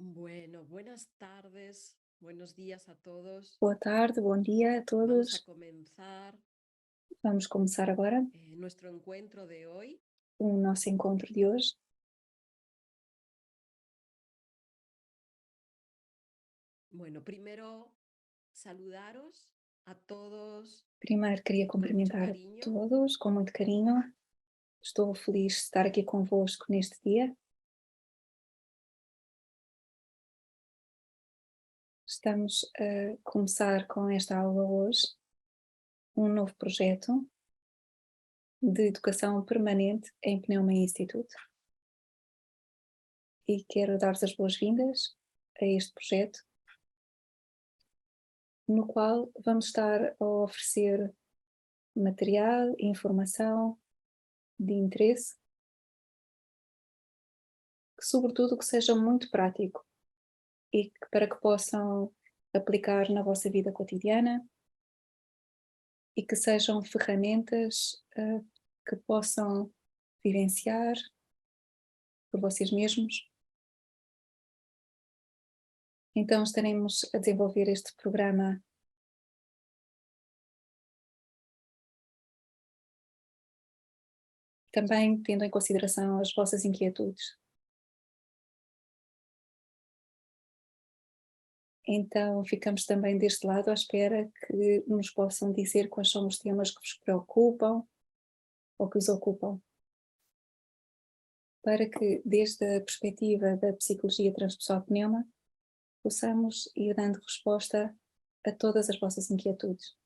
Bueno, buenas tardes, buenos días a todos. Boa tarde, bom dia a Vamos a todos. comenzar Vamos começar agora nuestro encuentro de hoy. o nosso encontro de hoje. Bueno, primero saludaros a todos Primeiro queria con mucho cumprimentar a cariño. todos com muito carinho. Estou feliz de estar aqui convosco neste dia. Estamos a começar com esta aula hoje um novo projeto de educação permanente em Pneuma Institute e quero dar-vos as boas-vindas a este projeto, no qual vamos estar a oferecer material e informação de interesse, que sobretudo que seja muito prático e para que possam aplicar na vossa vida cotidiana e que sejam ferramentas que possam vivenciar por vocês mesmos. Então estaremos a desenvolver este programa também tendo em consideração as vossas inquietudes. Então ficamos também deste lado à espera que nos possam dizer quais são os temas que vos preocupam ou que os ocupam, para que desde a perspectiva da psicologia transpessoal pneuma possamos ir dando resposta a todas as vossas inquietudes.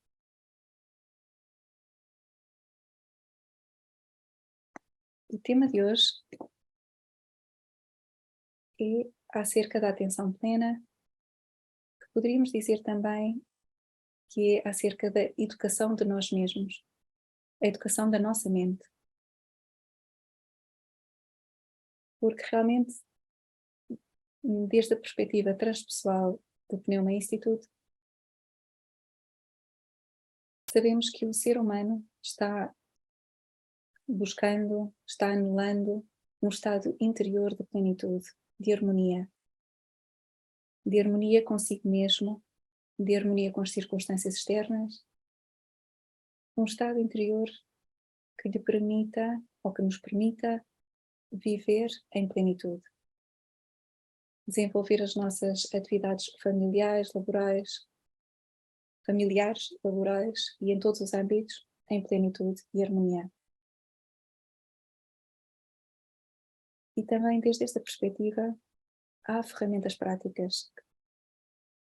O tema de hoje é acerca da atenção plena, que poderíamos dizer também que é acerca da educação de nós mesmos, a educação da nossa mente. Porque realmente, desde a perspectiva transpessoal do Pneuma Institute, sabemos que o ser humano está buscando, está anelando um estado interior de plenitude, de harmonia consigo mesmo, de harmonia com as circunstâncias externas, um estado interior que lhe permita, ou que nos permita, viver em plenitude, desenvolver as nossas atividades familiares, laborais e em todos os âmbitos em plenitude e harmonia. E também desde esta perspectiva há ferramentas práticas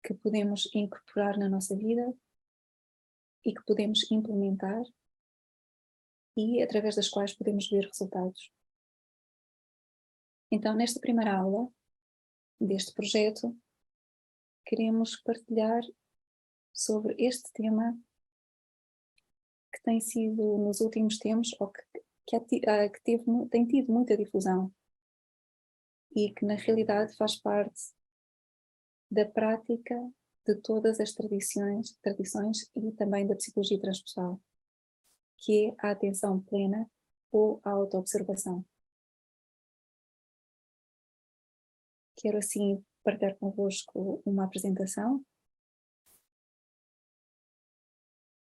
que podemos incorporar na nossa vida e que podemos implementar e através das quais podemos ver resultados. Então, nesta primeira aula deste projeto, queremos partilhar sobre este tema que tem sido nos últimos tempos, ou tem tido muita difusão e que na realidade faz parte da prática de todas as tradições e também da psicologia transpessoal, que é a atenção plena ou a autoobservação. Quero assim partilhar convosco uma apresentação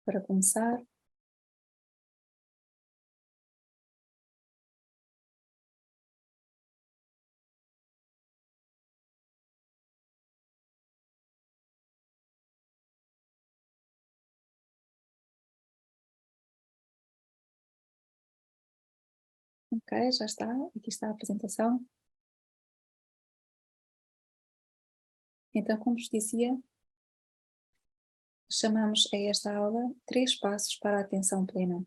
para começar. Ok, já está, aqui está a apresentação. Então, como vos dizia, chamamos a esta aula 3 passos para a atenção plena.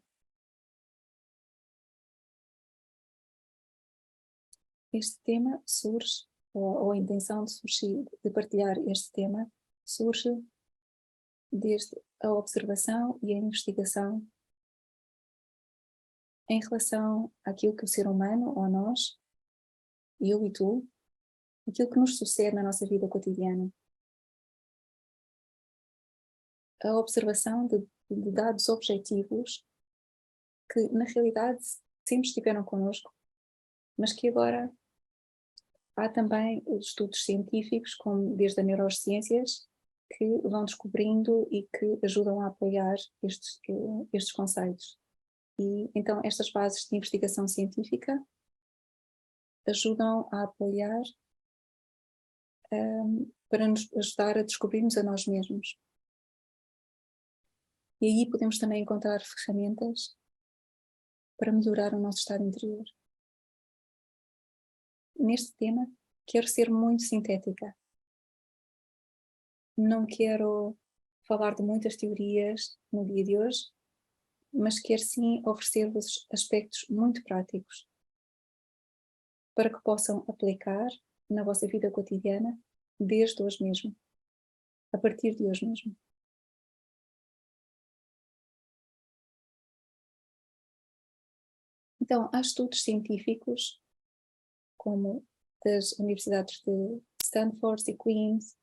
Este tema surge, ou a intenção de partilhar este tema, surge desde a observação e a investigação em relação àquilo que o ser humano, ou nós, eu e tu, aquilo que nos sucede na nossa vida cotidiana. A observação de dados objetivos que, na realidade, sempre estiveram connosco, mas que agora há também estudos científicos, como desde as neurociências, que vão descobrindo e que ajudam a apoiar estes conceitos. E então estas bases de investigação científica ajudam a apoiar para nos ajudar a descobrirmos a nós mesmos. E aí podemos também encontrar ferramentas para melhorar o nosso estado interior. Neste tema, quero ser muito sintética. Não quero falar de muitas teorias no dia de hoje, mas quero sim oferecer-vos aspectos muito práticos para que possam aplicar na vossa vida cotidiana desde hoje mesmo, a partir de hoje mesmo. Então, há estudos científicos, como das universidades de Stanford e Queen's,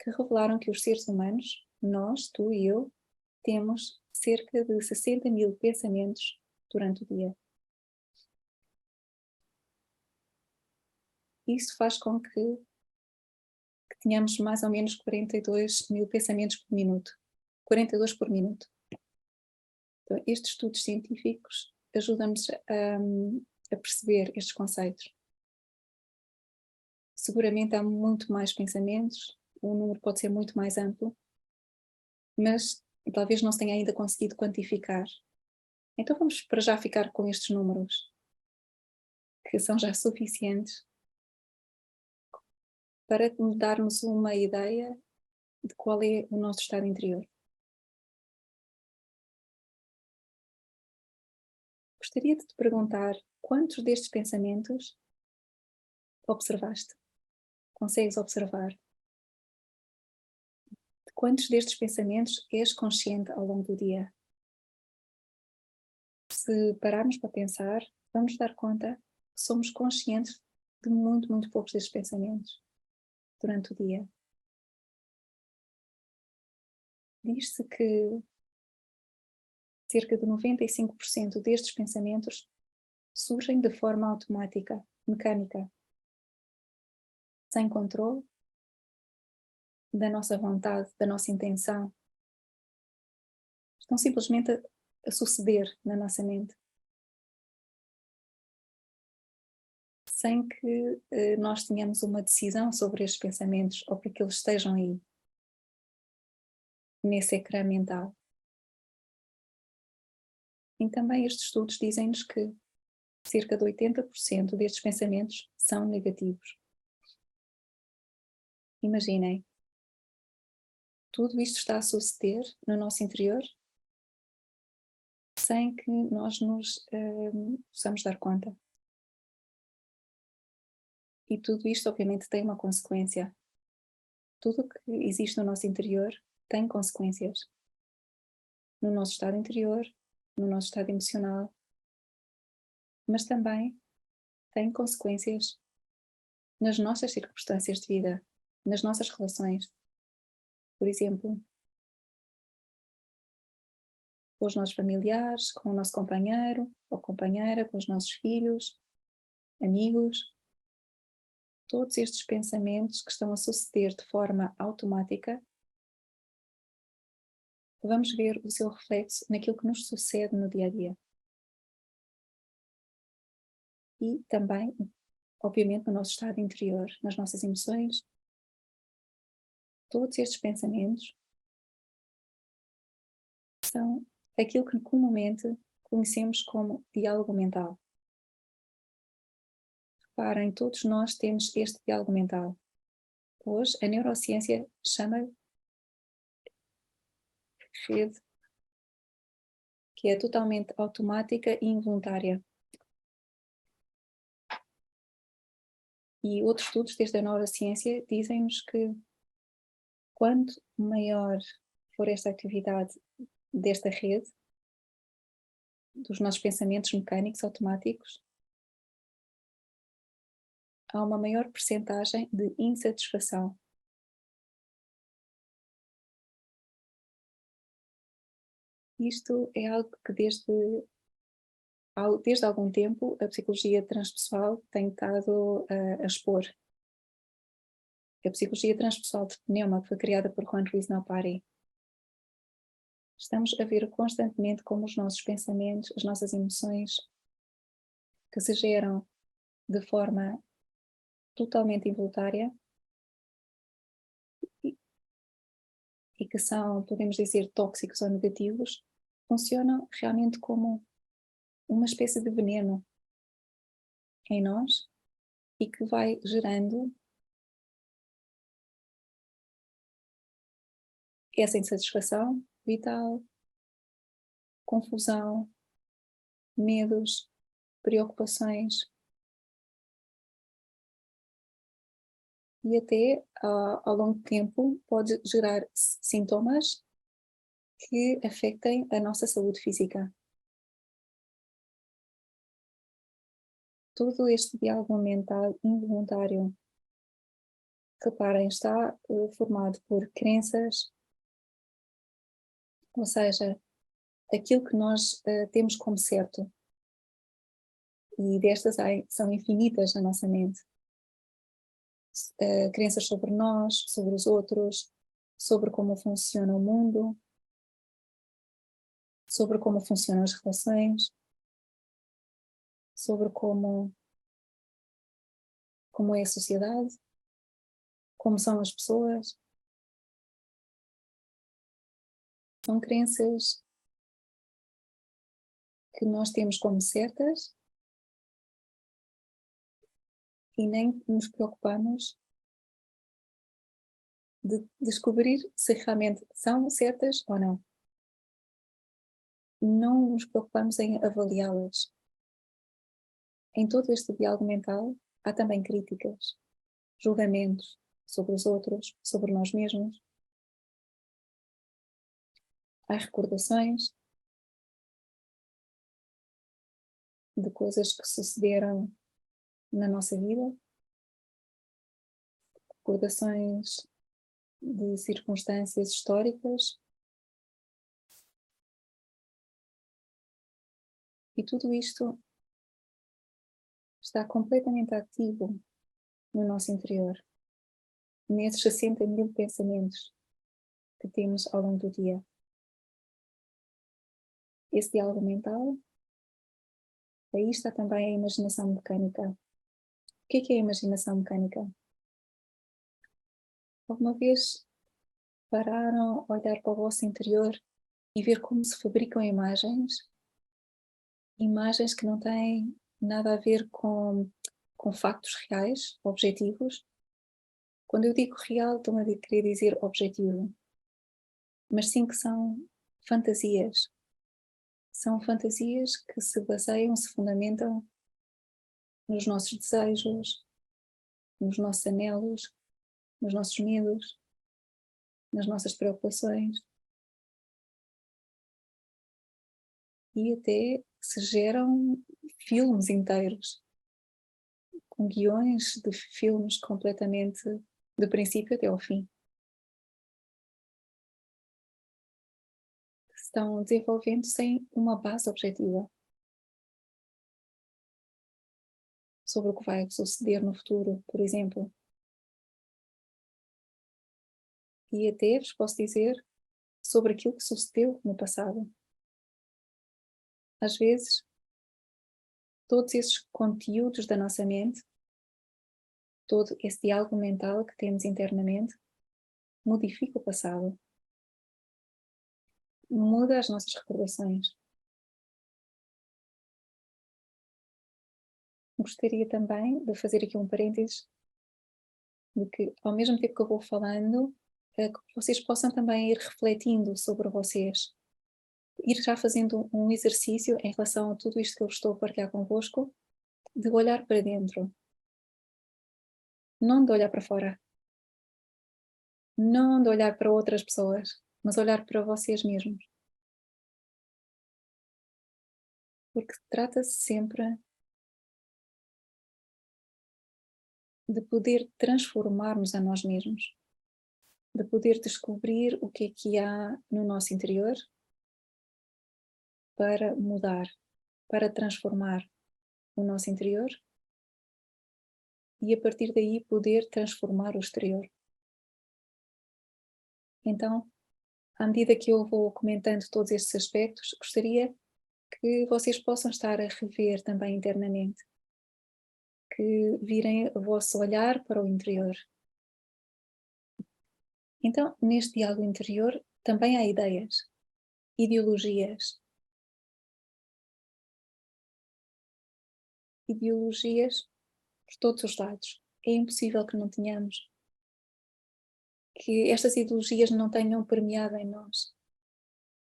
que revelaram que os seres humanos, nós, tu e eu, temos cerca de 60.000 pensamentos durante o dia. Isso faz com que tenhamos mais ou menos 42.000 pensamentos por minuto. 42 por minuto. Então, estes estudos científicos ajudam-nos a perceber estes conceitos. Seguramente há muito mais pensamentos, o número pode ser muito mais amplo, mas talvez não se tenha ainda conseguido quantificar. Então vamos para já ficar com estes números, que são já suficientes para darmos uma ideia de qual é o nosso estado interior. Gostaria de te perguntar quantos destes pensamentos observaste? Consegues observar? De quantos destes pensamentos és consciente ao longo do dia? Se pararmos para pensar, vamos dar conta que somos conscientes de muito, muito poucos destes pensamentos durante o dia. Diz-se que cerca de 95% destes pensamentos surgem de forma automática, mecânica, sem controle da nossa vontade, da nossa intenção. Estão simplesmente a suceder na nossa mente. Sem que nós tenhamos uma decisão sobre estes pensamentos ou para que eles estejam aí, nesse ecrã mental. E também estes estudos dizem-nos que cerca de 80% destes pensamentos são negativos. Imaginem, tudo isto está a suceder no nosso interior sem que nós nos possamos dar conta. E tudo isto obviamente tem uma consequência. Tudo o que existe no nosso interior tem consequências. No nosso estado interior, no nosso estado emocional, mas também tem consequências nas nossas circunstâncias de vida, nas nossas relações. Por exemplo, com os nossos familiares, com o nosso companheiro ou companheira, com os nossos filhos, amigos. Todos estes pensamentos que estão a suceder de forma automática, vamos ver o seu reflexo naquilo que nos sucede no dia a dia. E também, obviamente, no nosso estado interior, nas nossas emoções. Todos estes pensamentos são aquilo que comumente conhecemos como diálogo mental. Reparem, todos nós temos este diálogo mental. Hoje, a neurociência chama rede que é totalmente automática e involuntária. E outros estudos, desde a neurociência, dizem-nos que quanto maior for esta atividade desta rede, dos nossos pensamentos mecânicos automáticos, há uma maior percentagem de insatisfação. Isto é algo que desde desde algum tempo, a psicologia transpessoal tem estado a expor. A psicologia transpessoal de pneuma, que foi criada por Juan Ruiz Naupari. Estamos a ver constantemente como os nossos pensamentos, as nossas emoções, que se geram de forma totalmente involuntária e que são, podemos dizer, tóxicos ou negativos, funcionam realmente como uma espécie de veneno em nós e que vai gerando essa insatisfação vital, confusão, medos, preocupações e até ao longo do tempo pode gerar sintomas que afetem a nossa saúde física. Todo este diálogo mental involuntário, reparem, está formado por crenças, ou seja, aquilo que nós temos como certo. E destas são infinitas na nossa mente. Crenças sobre nós, sobre os outros, sobre como funciona o mundo, sobre como funcionam as relações, sobre como é a sociedade, como são as pessoas. São crenças que nós temos como certas e nem nos preocupamos de descobrir se realmente são certas ou não. Não nos preocupamos em avaliá-las. Em todo este diálogo mental há também críticas, julgamentos sobre os outros, sobre nós mesmos. Há recordações de coisas que sucederam na nossa vida, recordações de circunstâncias históricas. E tudo isto está completamente ativo no nosso interior, nesses 60.000 pensamentos que temos ao longo do dia. Esse diálogo mental, aí está também a imaginação mecânica. O que é a imaginação mecânica? Alguma vez pararam a olhar para o vosso interior e ver como se fabricam imagens? Imagens que não têm nada a ver com factos reais, objetivos. Quando eu digo real, estou a querer dizer objetivo, mas sim que são fantasias. São fantasias que se baseiam, se fundamentam nos nossos desejos, nos nossos anelos, nos nossos medos, nas nossas preocupações. E até se geram filmes inteiros, com guiões de filmes completamente do princípio até ao fim. Que se estão desenvolvendo sem uma base objetiva sobre o que vai suceder no futuro, por exemplo. E até vos posso dizer sobre aquilo que sucedeu no passado. Às vezes, todos esses conteúdos da nossa mente, todo esse diálogo mental que temos internamente, modifica o passado. Muda as nossas recordações. Gostaria também de fazer aqui um parênteses de que, ao mesmo tempo que eu vou falando, que vocês possam também ir refletindo sobre vocês, ir já fazendo um exercício em relação a tudo isto que eu estou a partilhar convosco, de olhar para dentro, não de olhar para fora, não de olhar para outras pessoas, mas olhar para vocês mesmos. Porque trata-se sempre de poder transformar-nos a nós mesmos, de poder descobrir o que é que há no nosso interior para mudar, para transformar o nosso interior e a partir daí poder transformar o exterior. Então, à medida que eu vou comentando todos estes aspectos, gostaria que vocês possam estar a rever também internamente, que virem o vosso olhar para o interior. Então, neste diálogo interior também há ideias, ideologias, por todos os lados. É impossível que não tenhamos, que estas ideologias não tenham permeado em nós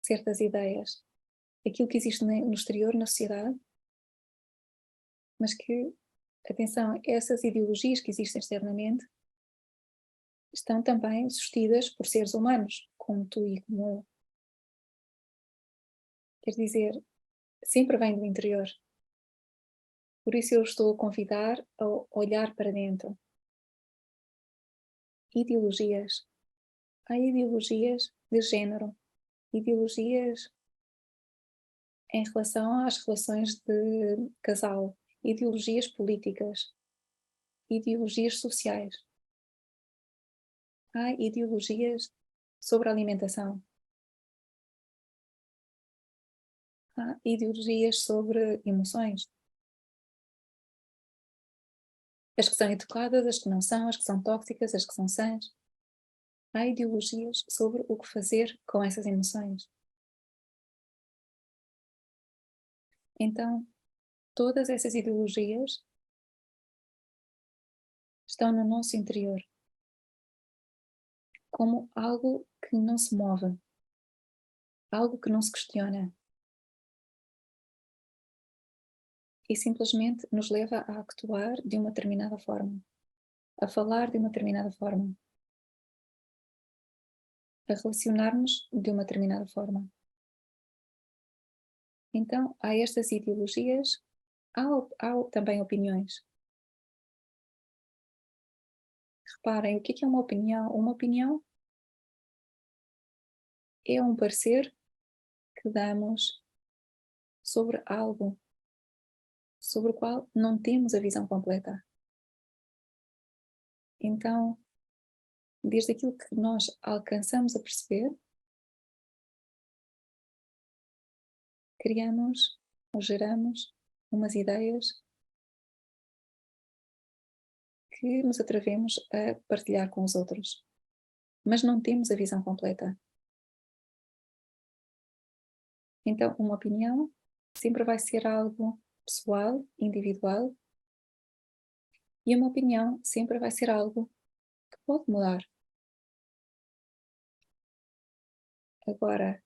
certas ideias, aquilo que existe no exterior, na sociedade, mas que, atenção, essas ideologias que existem externamente estão também sustidas por seres humanos, como tu e como eu. Quer dizer, sempre vem do interior. Por isso eu estou a convidar a olhar para dentro. Ideologias. Há ideologias de género, ideologias em relação às relações de casal, ideologias políticas, ideologias sociais. Há ideologias sobre a alimentação. Há ideologias sobre emoções. As que são educadas, as que não são, as que são tóxicas, as que são sãs. Há ideologias sobre o que fazer com essas emoções. Então, todas essas ideologias estão no nosso interior, como algo que não se move, algo que não se questiona. E simplesmente nos leva a actuar de uma determinada forma, a falar de uma determinada forma, a relacionar-nos de uma determinada forma. Então, há estas ideologias, há também opiniões. Reparem, o que é uma opinião? Uma opinião é um parecer que damos sobre algo, sobre o qual não temos a visão completa. Então, desde aquilo que nós alcançamos a perceber, criamos ou geramos umas ideias que nos atrevemos a partilhar com os outros, mas não temos a visão completa. Então, uma opinião sempre vai ser algo pessoal, individual, e uma opinião sempre vai ser algo que pode mudar. Agora,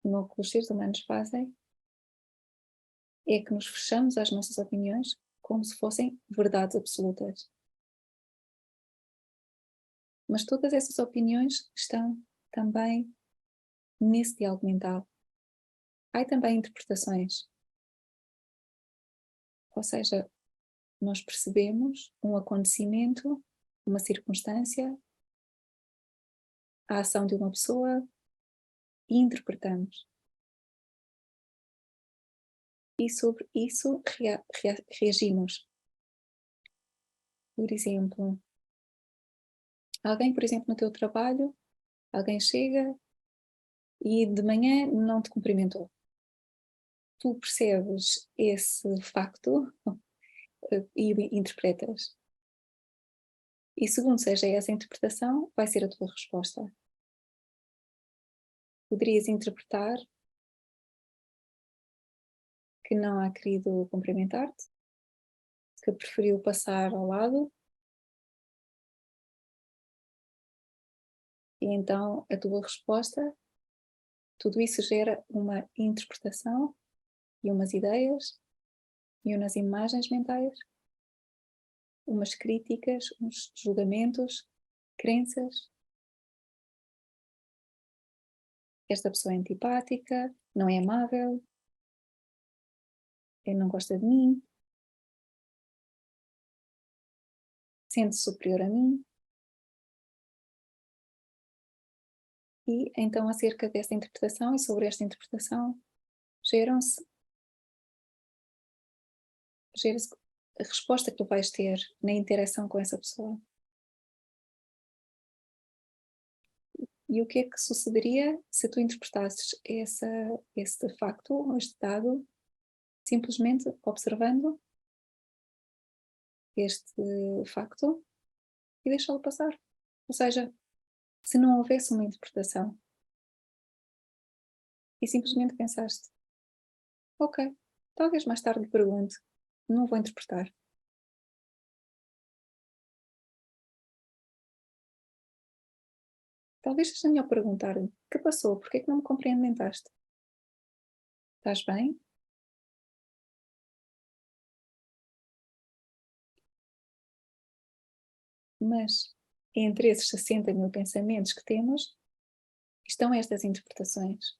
o que os seres humanos fazem é que nos fechamos às nossas opiniões como se fossem verdades absolutas. Mas todas essas opiniões estão também nesse diálogo mental. Há também interpretações. Ou seja, nós percebemos um acontecimento, uma circunstância, a ação de uma pessoa e interpretamos. E sobre isso reagimos. Por exemplo, alguém, por exemplo, no teu trabalho, alguém chega e de manhã não te cumprimentou. Tu percebes esse facto e interpretas. E segundo seja essa interpretação, vai ser a tua resposta. Poderias interpretar que não há querido cumprimentar-te, que preferiu passar ao lado, e então a tua resposta, tudo isso gera uma interpretação e umas ideias e umas imagens mentais, umas críticas, uns julgamentos, crenças. Esta pessoa é antipática, não é amável, ele não gosta de mim, sente-se superior a mim. E então, acerca desta interpretação e sobre esta interpretação, gera-se a resposta que tu vais ter na interação com essa pessoa. E o que é que sucederia se tu interpretasses esse facto, ou este dado, simplesmente observando este facto e deixá-lo passar? Ou seja, se não houvesse uma interpretação e simplesmente pensaste, ok, talvez mais tarde lhe pergunte, não vou interpretar. Talvez seja melhor perguntar-lhe, o que passou? Porquê é que não me compreendentaste? Estás bem? Mas entre esses 60 mil pensamentos que temos, estão estas interpretações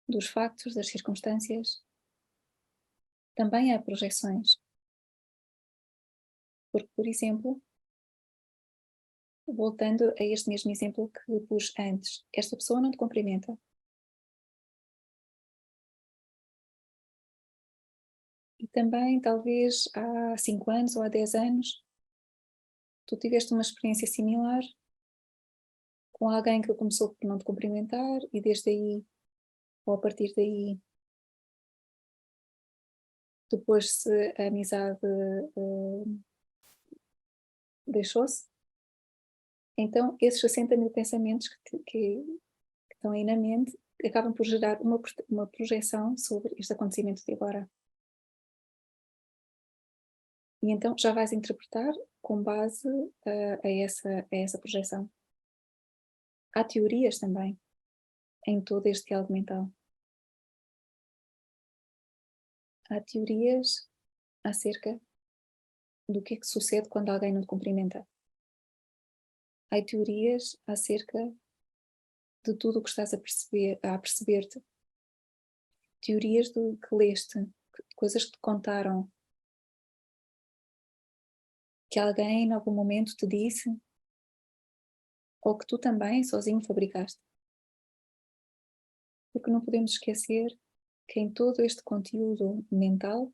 dos factos, das circunstâncias. Também há projeções. Porque, por exemplo, voltando a este mesmo exemplo que pus antes, esta pessoa não te cumprimenta. E também, talvez, há 5 anos ou há 10 anos, tu tiveste uma experiência similar com alguém que começou por não te cumprimentar e desde aí, ou a partir daí, depois se a amizade deixou-se. Então, esses 60 mil pensamentos que estão aí na mente acabam por gerar uma projeção sobre este acontecimento de agora. E então já vais interpretar com base a essa projeção. Há teorias também em todo este diálogo mental. Há teorias acerca do que é que sucede quando alguém não te cumprimenta. Há teorias acerca de tudo o que estás a perceber-te. Teorias do que leste, coisas que te contaram, que alguém em algum momento te disse, ou que tu também sozinho fabricaste. Porque não podemos esquecer que em todo este conteúdo mental,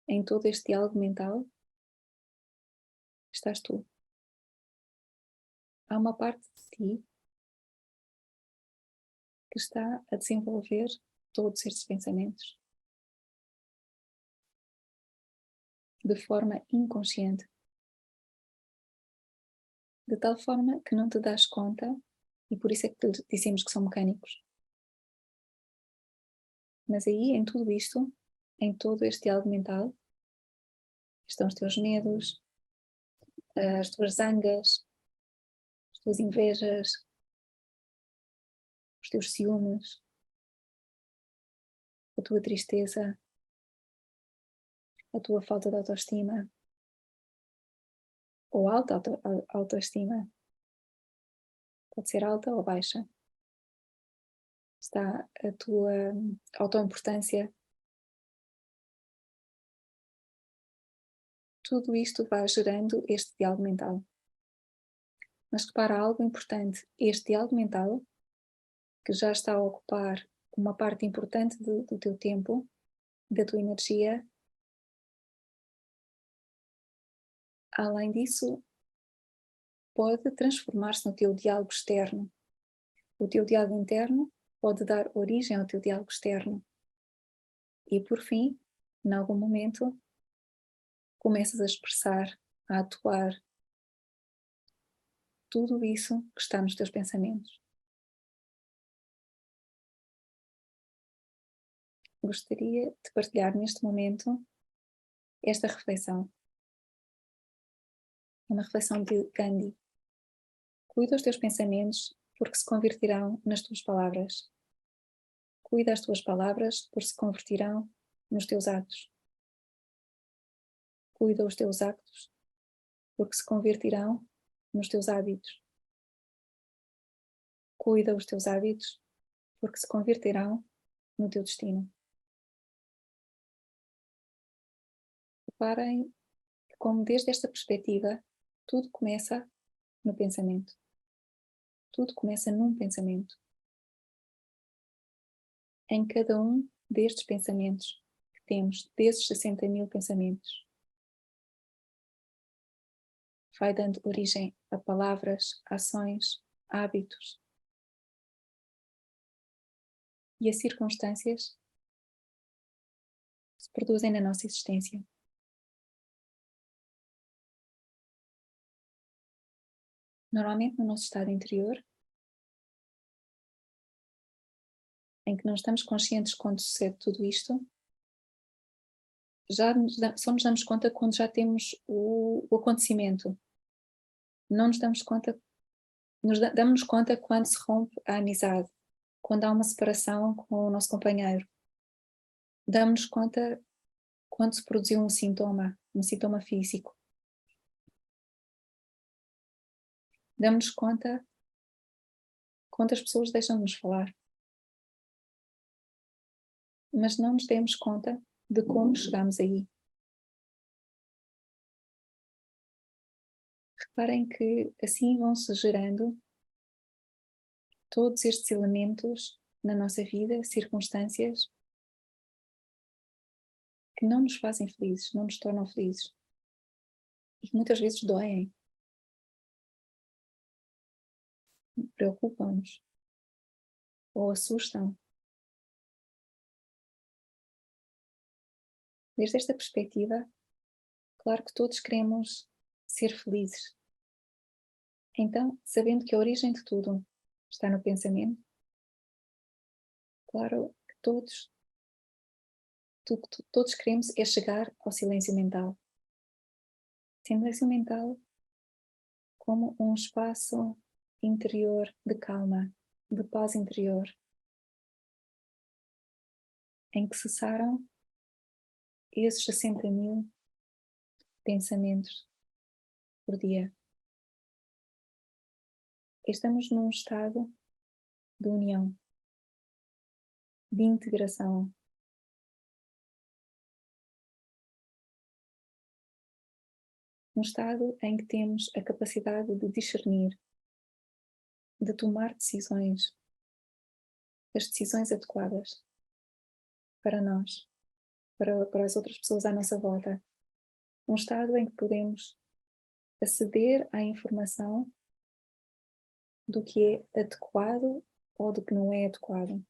em todo este diálogo mental, estás tu. Há uma parte de ti que está a desenvolver todos estes pensamentos de forma inconsciente, de tal forma que não te das conta, e por isso é que dizemos que são mecânicos. Mas aí, em tudo isto, em todo este diálogo mental, estão os teus medos, as tuas zangas, as tuas invejas, os teus ciúmes, a tua tristeza, a tua falta de autoestima, ou alta autoestima. Pode ser alta ou baixa. Está a tua autoimportância. Tudo isto vai gerando este diálogo mental. Mas repara algo importante, este diálogo mental, que já está a ocupar uma parte importante do teu tempo, da tua energia, além disso, pode transformar-se no teu diálogo externo. O teu diálogo interno pode dar origem ao teu diálogo externo. E por fim, em algum momento, começas a expressar, a atuar tudo isso que está nos teus pensamentos. Gostaria de partilhar neste momento esta reflexão. É uma reflexão de Gandhi. Cuida os teus pensamentos porque se convertirão nas tuas palavras. Cuida as tuas palavras porque se convertirão nos teus atos. Cuida os teus actos porque se convertirão nos teus hábitos. Cuida os teus hábitos porque se converterão no teu destino. Reparem que, como desde esta perspectiva, tudo começa no pensamento. Tudo começa num pensamento. em cada um destes pensamentos que temos, desses 60.000 pensamentos. Vai dando origem a palavras, ações, hábitos e a circunstâncias que se produzem na nossa existência. Normalmente no nosso estado interior, em que não estamos conscientes quando sucede tudo isto, só nos damos conta quando já temos o acontecimento. Não nos damos conta, damos-nos conta quando se rompe a amizade, quando há uma separação com o nosso companheiro. Damos-nos conta quando se produziu um sintoma físico. Damos-nos conta quando as pessoas deixam de nos falar. Mas não nos demos conta de como chegamos aí. Reparem que assim vão-se gerando todos estes elementos na nossa vida, circunstâncias que não nos fazem felizes, não nos tornam felizes e que muitas vezes doem, preocupam-nos ou assustam. Desde esta perspectiva, claro que todos queremos ser felizes. Então, sabendo que a origem de tudo está no pensamento, claro que todos queremos é chegar ao silêncio mental. Silêncio mental como um espaço interior de calma, de paz interior, em que cessaram esses 60.000 pensamentos por dia. Estamos num estado de união, de integração. Um estado em que temos a capacidade de discernir, de tomar decisões, as decisões adequadas para nós, para as outras pessoas à nossa volta. Um estado em que podemos aceder à informação do que é adequado ou do que não é adequado.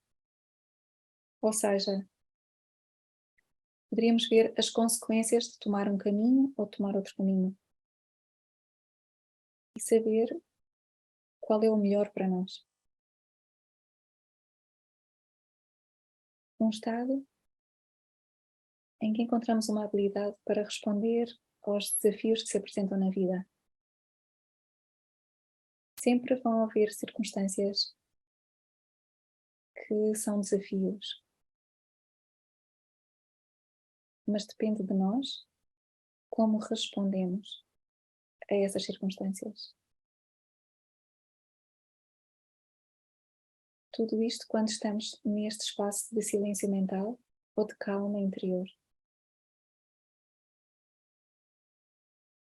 Ou seja, poderíamos ver as consequências de tomar um caminho ou tomar outro caminho. E saber qual é o melhor para nós. Um estado em que encontramos uma habilidade para responder aos desafios que se apresentam na vida. Sempre vão haver circunstâncias que são desafios, mas depende de nós como respondemos a essas circunstâncias. Tudo isto quando estamos neste espaço de silêncio mental ou de calma interior.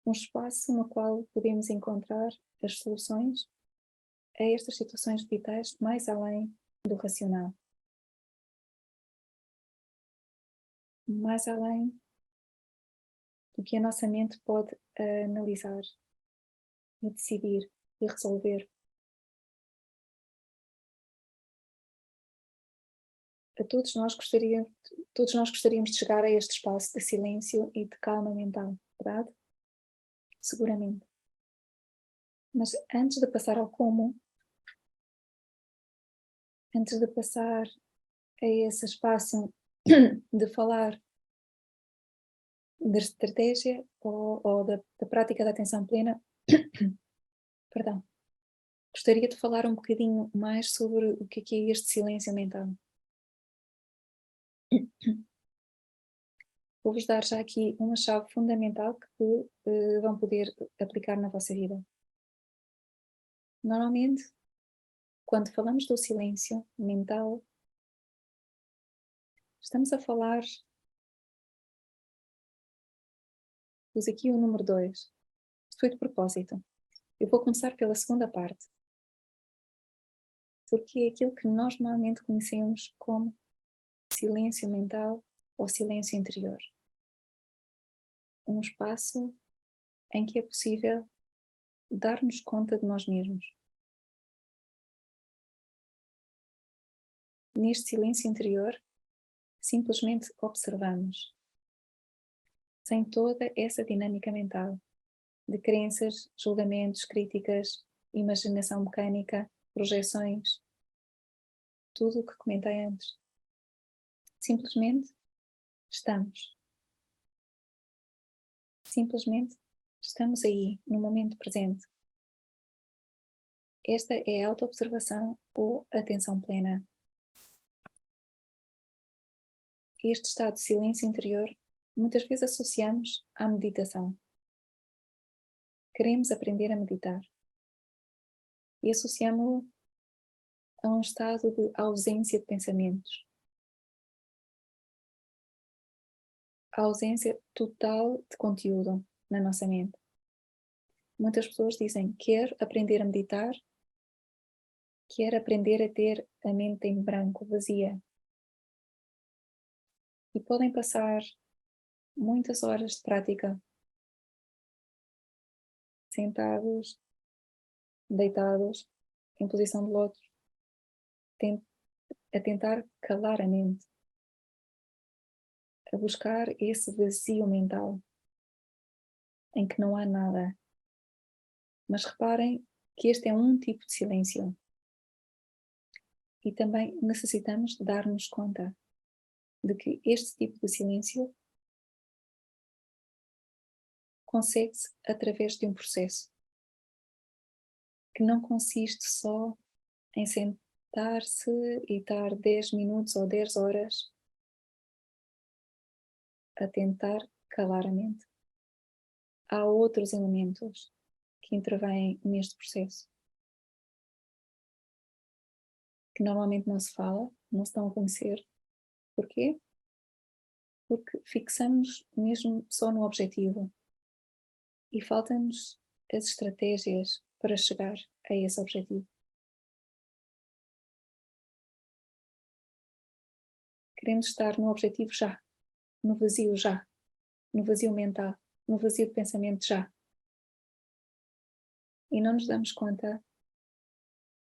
Um espaço no qual podemos encontrar as soluções a estas situações vitais mais além do racional. Mais além do que a nossa mente pode analisar e decidir e resolver. Todos nós gostaríamos de chegar a este espaço de silêncio e de calma mental, verdade? Seguramente. Mas antes de passar ao como, antes de passar a esse espaço de falar da estratégia ou da prática da atenção plena, perdão, gostaria de falar um bocadinho mais sobre o que é este silêncio mental. Vou-vos dar já aqui uma chave fundamental que vão poder aplicar na vossa vida. Normalmente, quando falamos do silêncio mental, estamos a falar, pus aqui o número 2, isto foi de propósito. Eu vou começar pela segunda parte, porque é aquilo que nós normalmente conhecemos como silêncio mental ou silêncio interior. Um espaço em que é possível dar-nos conta de nós mesmos. Neste silêncio interior, simplesmente observamos, sem toda essa dinâmica mental de crenças, julgamentos, críticas, imaginação mecânica, projeções, tudo o que comentei antes. Simplesmente estamos. Simplesmente estamos aí, no momento presente. Esta é a autoobservação ou atenção plena. Este estado de silêncio interior muitas vezes associamos à meditação. Queremos aprender a meditar e associamos-lo a um estado de ausência de pensamentos. A ausência total de conteúdo na nossa mente. Muitas pessoas dizem: quero aprender a meditar, quero aprender a ter a mente em branco, vazia. E podem passar muitas horas de prática, sentados, deitados, em posição de lótus, a tentar calar a mente, a buscar esse vazio mental, em que não há nada. Mas reparem que este é um tipo de silêncio. E também necessitamos dar-nos conta de que este tipo de silêncio consegue-se através de um processo que não consiste só em sentar-se e estar 10 minutos ou 10 horas a tentar calar a mente. Há outros elementos que intervêm neste processo, que normalmente não se fala, não se dão a conhecer. Porquê? Porque fixamos mesmo só no objetivo e faltam-nos as estratégias para chegar a esse objetivo. Queremos estar no objetivo já, no vazio já, no vazio mental, no vazio de pensamento já. E não nos damos conta,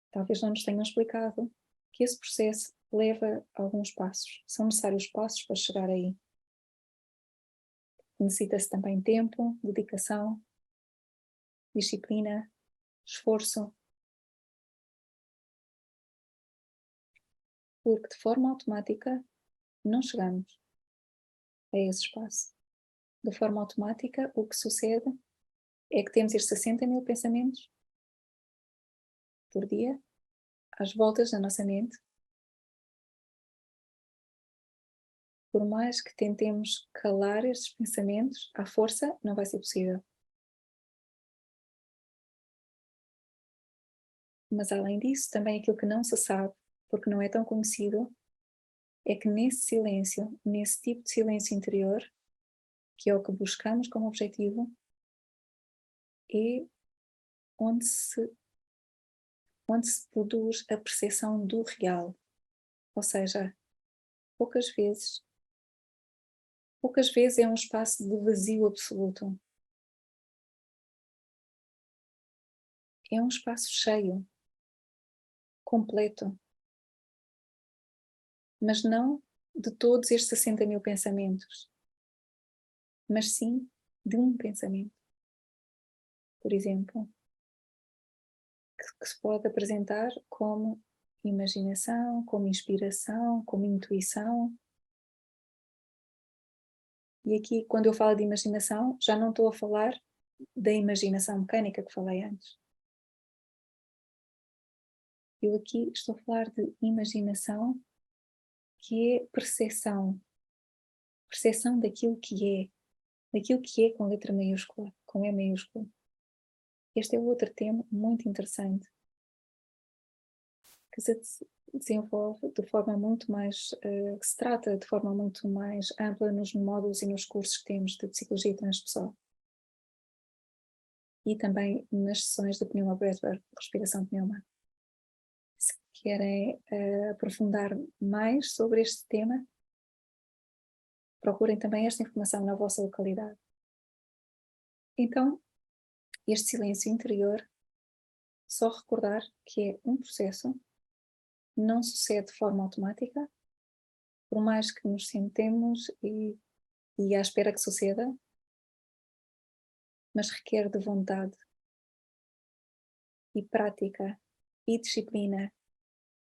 talvez não nos tenham explicado, que esse processo leva alguns passos. São necessários passos para chegar aí. Necessita-se também tempo, dedicação, disciplina, esforço. Porque de forma automática não chegamos a esse espaço. De forma automática, o que sucede é que temos estes 60 mil pensamentos por dia, às voltas na nossa mente. Por mais que tentemos calar estes pensamentos, à força não vai ser possível. Mas além disso, também aquilo que não se sabe, porque não é tão conhecido, é que nesse silêncio, nesse tipo de silêncio interior, que é o que buscamos como objetivo, é onde se produz a percepção do real. Ou seja, poucas vezes é um espaço de vazio absoluto. É um espaço cheio, completo. Mas não de todos estes 60 mil pensamentos, mas sim de um pensamento. Por exemplo, que se pode apresentar como imaginação, como inspiração, como intuição. E aqui, quando eu falo de imaginação, já não estou a falar da imaginação mecânica que falei antes. Eu aqui estou a falar de imaginação, que é percepção daquilo que é com letra maiúscula, com E maiúscula. Este é outro tema muito interessante, que se desenvolve de forma muito mais, que se trata de forma muito mais ampla nos módulos e nos cursos que temos de Psicologia Transpessoal. E também nas sessões de Pneuma Breathwork, Respiração Pneuma. Se querem aprofundar mais sobre este tema, procurem também esta informação na vossa localidade. Então, este silêncio interior, só recordar que é um processo, não sucede de forma automática, por mais que nos sentemos e à espera que suceda, mas requer de vontade e prática e disciplina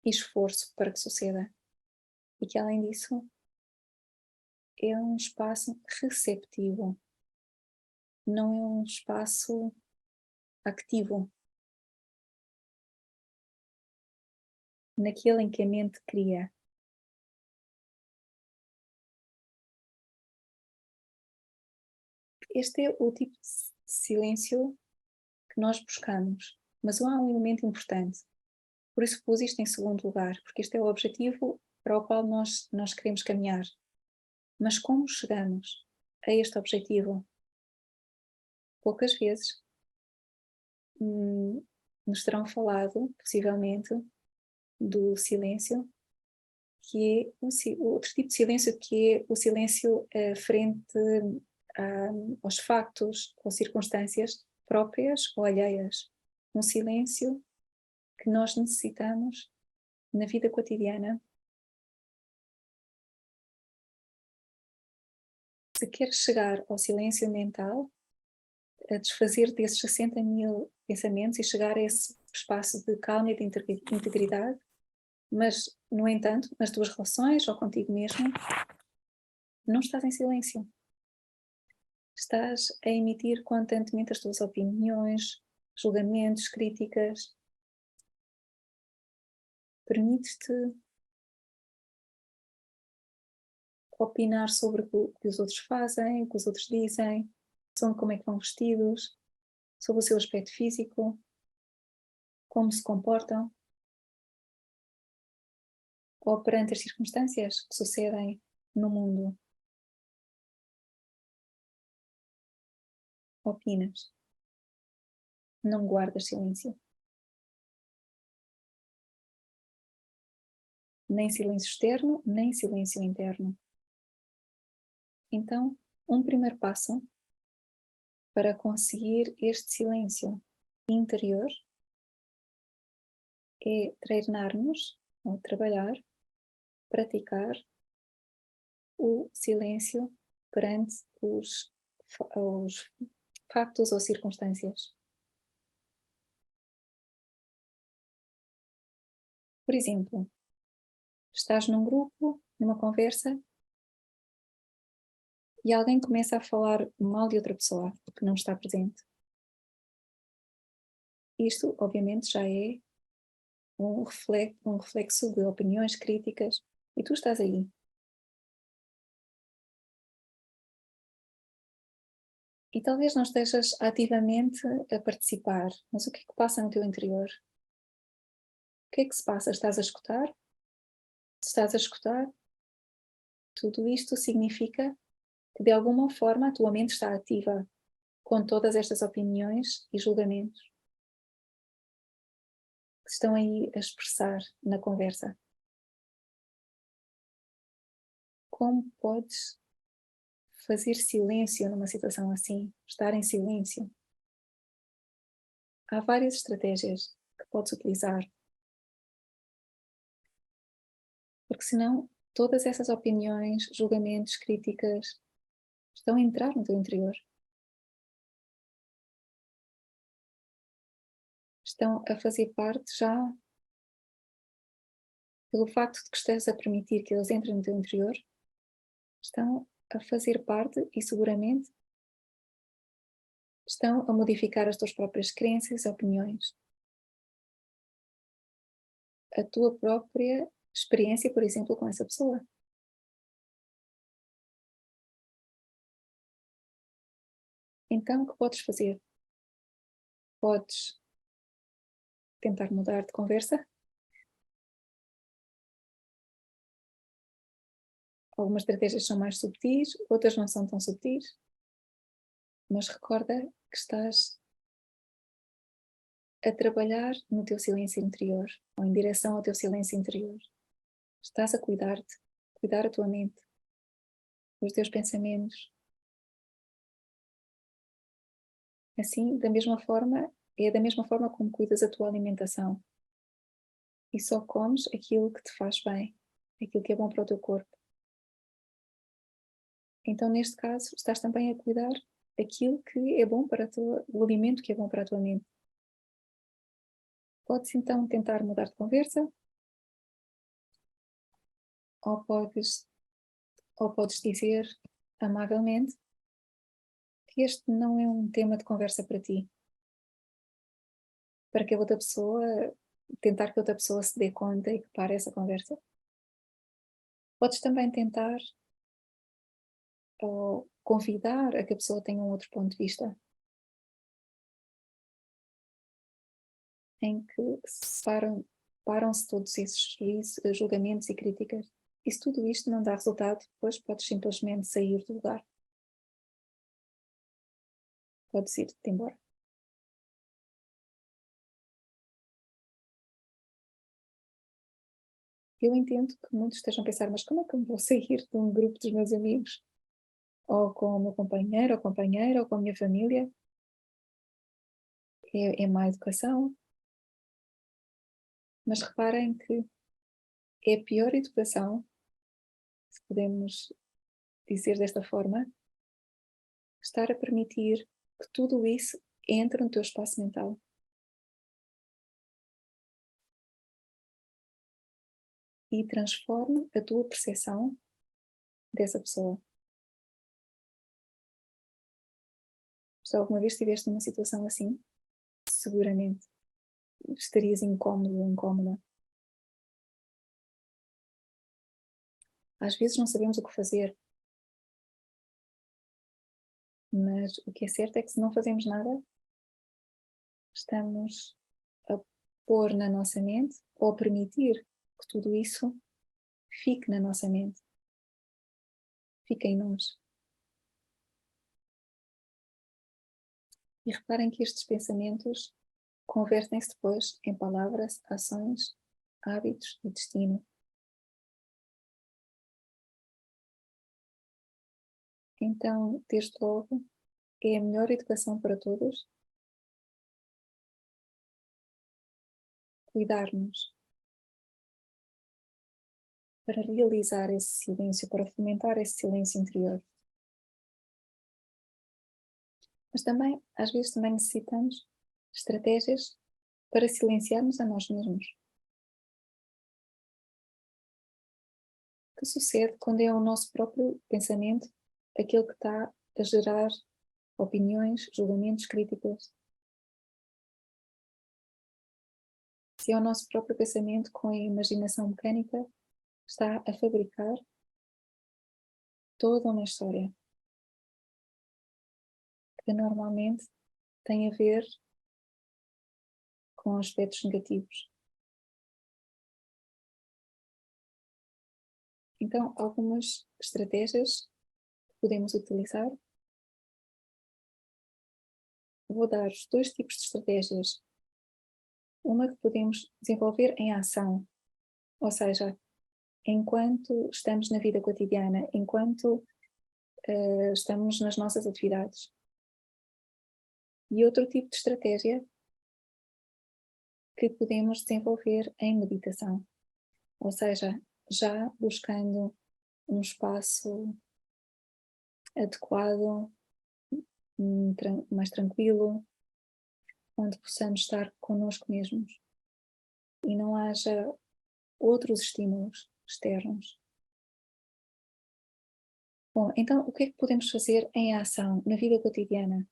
e esforço para que suceda. E que além disso, é um espaço receptivo, não é um espaço ativo, naquele em que a mente cria. Este é o tipo de silêncio que nós buscamos, mas há um elemento importante. Por isso pus isto em segundo lugar, porque este é o objetivo para o qual nós queremos caminhar. Mas como chegamos a este objetivo? Poucas vezes nos terão falado, possivelmente, do silêncio, que é outro tipo de silêncio, que é o silêncio frente aos factos ou circunstâncias próprias ou alheias. Um silêncio que nós necessitamos na vida cotidiana. Se queres chegar ao silêncio mental, a desfazer desses 60 mil pensamentos e chegar a esse espaço de calma e de integridade, mas, no entanto, nas tuas relações ou contigo mesmo, não estás em silêncio. Estás a emitir constantemente as tuas opiniões, julgamentos, críticas. Permites-te opinar sobre o que os outros fazem, o que os outros dizem, sobre como é que vão vestidos, sobre o seu aspecto físico, como se comportam, ou perante as circunstâncias que sucedem no mundo. Opinas. Não guardas silêncio. Nem silêncio externo, nem silêncio interno. Então, um primeiro passo para conseguir este silêncio interior é treinar-nos, ou trabalhar, praticar o silêncio perante os factos ou circunstâncias. Por exemplo, estás num grupo, numa conversa, e alguém começa a falar mal de outra pessoa que não está presente. Isto, obviamente, já é um reflexo de opiniões críticas, e tu estás aí. E talvez não estejas ativamente a participar, mas o que é que passa no teu interior? O que é que se passa? Estás a escutar? Se estás a escutar, tudo isto significa que de alguma forma a tua mente está ativa com todas estas opiniões e julgamentos que estão aí a expressar na conversa. Como podes fazer silêncio numa situação assim? Estar em silêncio? Há várias estratégias que podes utilizar, porque senão todas essas opiniões, julgamentos, críticas estão a entrar no teu interior. Estão a fazer parte já, pelo facto de que estás a permitir que eles entrem no teu interior, estão a fazer parte e seguramente estão a modificar as tuas próprias crenças e opiniões. A tua própria experiência, por exemplo, com essa pessoa. Então, o que podes fazer? Podes tentar mudar de conversa. Algumas estratégias são mais subtis, outras não são tão subtis. Mas recorda que estás a trabalhar no teu silêncio interior, ou em direção ao teu silêncio interior. Estás a cuidar-te, cuidar a tua mente. os teus pensamentos. Assim, da mesma forma, é da mesma forma como cuidas a tua alimentação. E só comes aquilo que te faz bem, aquilo que é bom para o teu corpo. Então, neste caso, estás também a cuidar aquilo que é bom para o alimento que é bom para a tua mente. Podes então tentar mudar de conversa, ou podes dizer amavelmente que este não é um tema de conversa para ti. Para que a outra pessoa, tentar que a outra pessoa se dê conta e que pare essa conversa. Podes também tentar ou convidar a que a pessoa tenha um outro ponto de vista, em que param-se todos esses julgamentos e críticas. E se tudo isto não dá resultado, depois podes simplesmente sair do lugar. Podes ir-te embora. Eu entendo que muitos estejam a pensar, mas como é que eu vou sair de um grupo dos meus amigos? Ou com o meu companheiro ou companheira, ou com a minha família? É má educação. Mas reparem que é a pior educação, se podemos dizer desta forma, estar a permitir que tudo isso entre no teu espaço mental. E transforme a tua percepção dessa pessoa. Se alguma vez estiveste numa situação assim, seguramente estarias incómodo ou incómoda. Às vezes não sabemos o que fazer, mas o que é certo é que se não fazemos nada, estamos a pôr na nossa mente ou a permitir que tudo isso fique na nossa mente, fique em nós. E reparem que estes pensamentos convertem-se depois em palavras, ações, hábitos e destino. Então, desde logo, é a melhor educação para todos cuidar-nos para realizar esse silêncio, para fomentar esse silêncio interior. Mas também, às vezes, também necessitamos estratégias para silenciarmos a nós mesmos. O que sucede quando é o nosso próprio pensamento aquele que está a gerar opiniões, julgamentos, críticas? Se é o nosso próprio pensamento com a imaginação mecânica que está a fabricar toda uma história que normalmente tem a ver com aspectos negativos. Então, algumas estratégias que podemos utilizar. Vou dar os dois tipos de estratégias. Uma que podemos desenvolver em ação, ou seja, enquanto estamos na vida cotidiana, enquanto estamos nas nossas atividades. E outro tipo de estratégia que podemos desenvolver em meditação, ou seja, já buscando um espaço adequado, mais tranquilo, onde possamos estar connosco mesmos e não haja outros estímulos externos. Bom, então o que é que podemos fazer em ação, na vida cotidiana?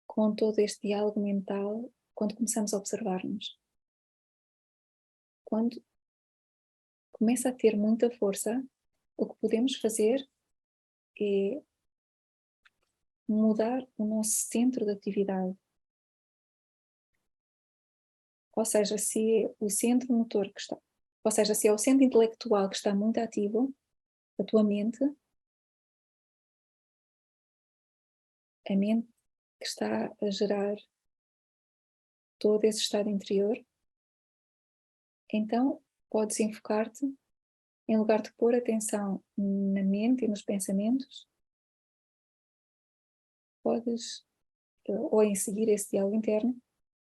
Com todo este diálogo mental, quando começamos a observar-nos. Quando começa a ter muita força, o que podemos fazer é mudar o nosso centro de atividade. Ou seja, se é o centro motor que está, ou seja, se é o centro intelectual que está muito ativo, a tua mente, a mente que está a gerar todo esse estado interior, então podes enfocar-te em lugar de pôr atenção na mente e nos pensamentos, podes, ou em seguir esse diálogo interno,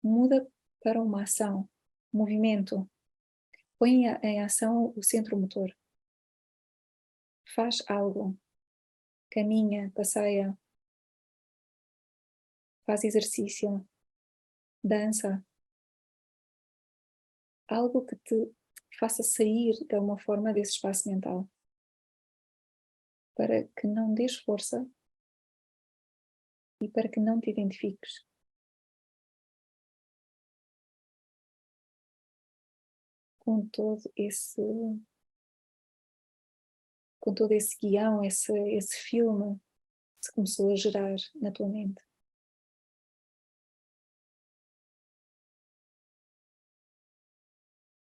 muda para uma ação, movimento. Põe em ação o centro motor. Faz algo. Caminha, passeia, faz exercício, dança. Algo que te faça sair de alguma forma desse espaço mental. Para que não dês força e para que não te identifiques. Com todo esse guião, esse filme que se começou a gerar na tua mente.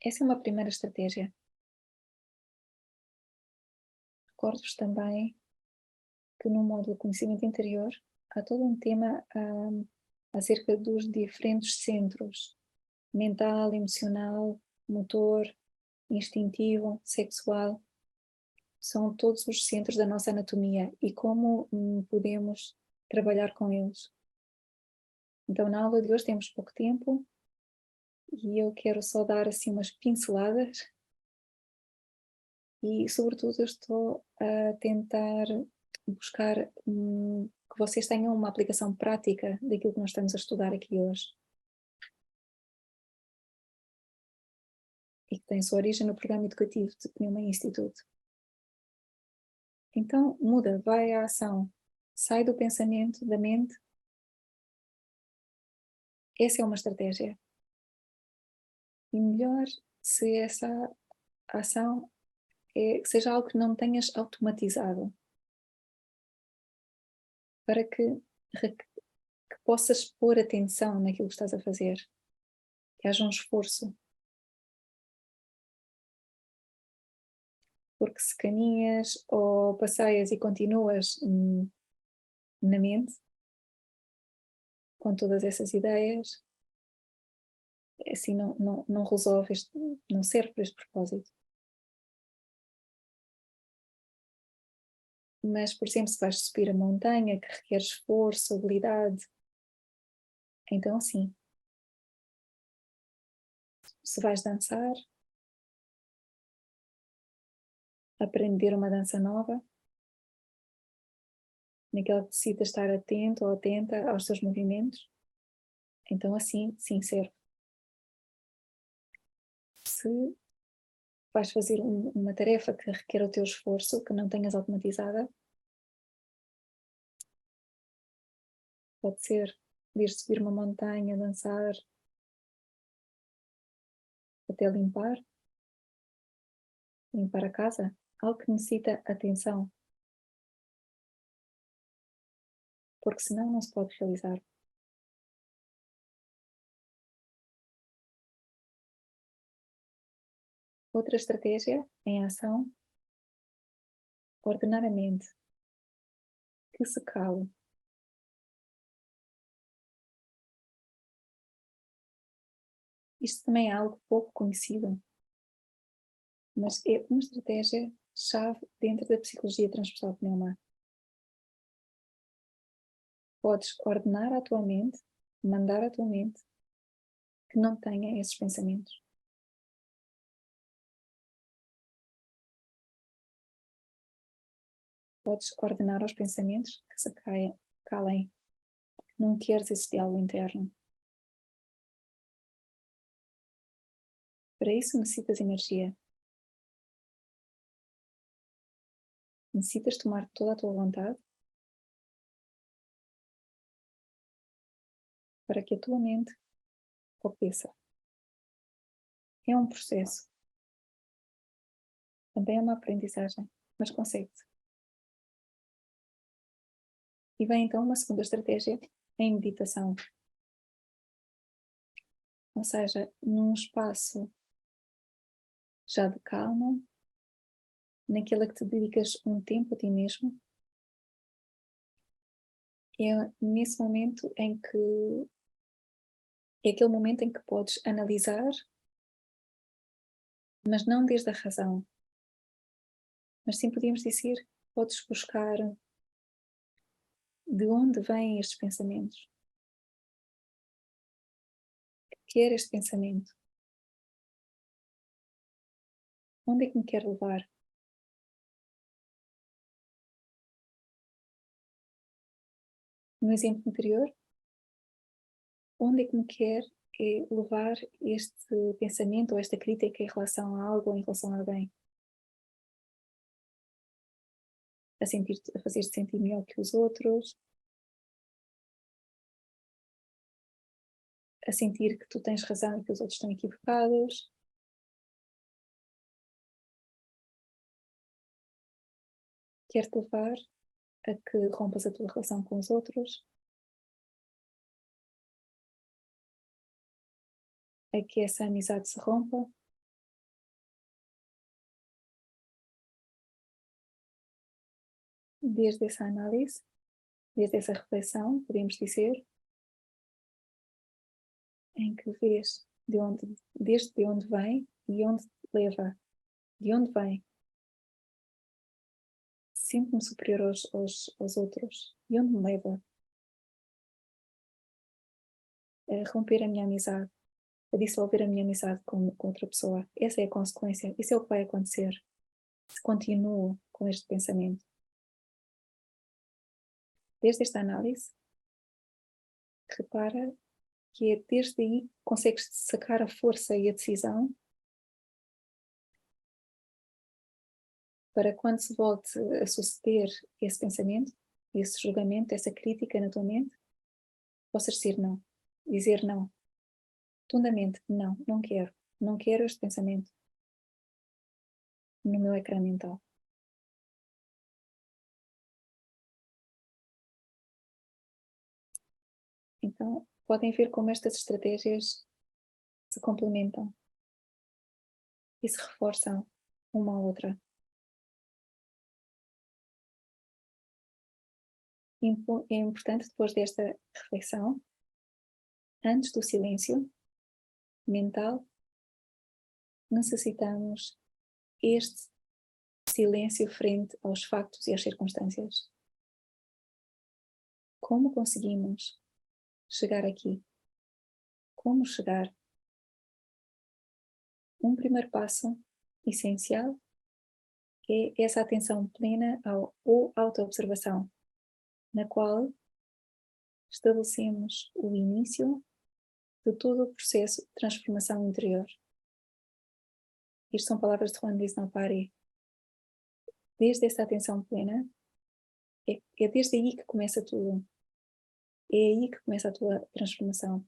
Essa é uma primeira estratégia. Recordo-vos também que no módulo Conhecimento Interior há todo um tema acerca dos diferentes centros: mental, emocional, motor, instintivo, sexual. São todos os centros da nossa anatomia e como podemos trabalhar com eles. Então, na aula de hoje temos pouco tempo e eu quero só dar assim umas pinceladas e, sobretudo, eu estou a tentar buscar que vocês tenham uma aplicação prática daquilo que nós estamos a estudar aqui hoje. E que tem sua origem no programa educativo de Pneuma Institute. Então, muda, vai à ação, sai do pensamento, da mente. Essa é uma estratégia. E melhor se essa ação seja algo que não tenhas automatizado. Para que possas pôr atenção naquilo que estás a fazer. Que haja um esforço. Porque se caminhas ou passeias e continuas na mente, com todas essas ideias, assim não resolves, não serve para este propósito. Mas, por exemplo, se vais subir a montanha, que requer esforço, habilidade, então sim. Se vais dançar, aprender uma dança nova, naquela que decidas estar atento ou atenta aos teus movimentos, então assim, sim, serve. Se vais fazer uma tarefa que requer o teu esforço, que não tenhas automatizada, pode ser desde subir uma montanha, dançar, até limpar a casa, algo que necessita atenção, porque senão não se pode realizar. Outra estratégia em ação, ordenar a mente, que se cale. Isto também é algo pouco conhecido, mas é uma estratégia-chave dentro da psicologia transversal pneuma. Podes ordenar a tua mente, mandar à tua mente que não tenha esses pensamentos. Podes ordenar aos pensamentos que se calem. Não queres esse diálogo interno. Para isso necessitas energia. Necessitas tomar toda a tua vontade para que a tua mente obedeça. É um processo. Também é uma aprendizagem, mas consegue-se. E vem então uma segunda estratégia em meditação. Ou seja, num espaço já de calma, naquela que te dedicas um tempo a ti mesmo, é nesse momento em que é aquele momento em que podes analisar, mas não desde a razão, Mas sim podíamos dizer, podes buscar de onde vêm estes pensamentos. O que é este pensamento? Onde é que me quer levar? No exemplo anterior, onde é que me quer levar este pensamento ou esta crítica em relação a algo ou em relação a alguém? A fazer-te sentir melhor que os outros, a sentir que tu tens razão e que os outros estão equivocados. Quer-te levar a que rompas a tua relação com os outros, a que essa amizade se rompa. Desde essa análise, desde essa reflexão, podemos dizer, em que vês desde de onde vem e onde te leva, de onde vem. Sinto-me superior aos outros. De onde me leva? A romper a minha amizade, a dissolver a minha amizade com outra pessoa. Essa é a consequência, isso é o que vai acontecer se continuo com este pensamento. Desde esta análise, repara que é desde aí que consegues sacar a força e a decisão para quando se volte a suceder esse pensamento, esse julgamento, essa crítica na tua mente, possas dizer não, rotundamente, não, não quero este pensamento no meu ecrã mental. Então, podem ver como estas estratégias se complementam e se reforçam uma à outra. É importante, depois desta reflexão, antes do silêncio mental, necessitamos este silêncio frente aos factos e às circunstâncias. Como conseguimos chegar aqui? Como chegar? Um primeiro passo essencial é essa atenção plena ou autoobservação, na qual estabelecemos o início de todo o processo de transformação interior. Isto são palavras de Juan Luis Naupari. Desde essa atenção plena, é desde aí que começa tudo. É aí que começa a tua transformação.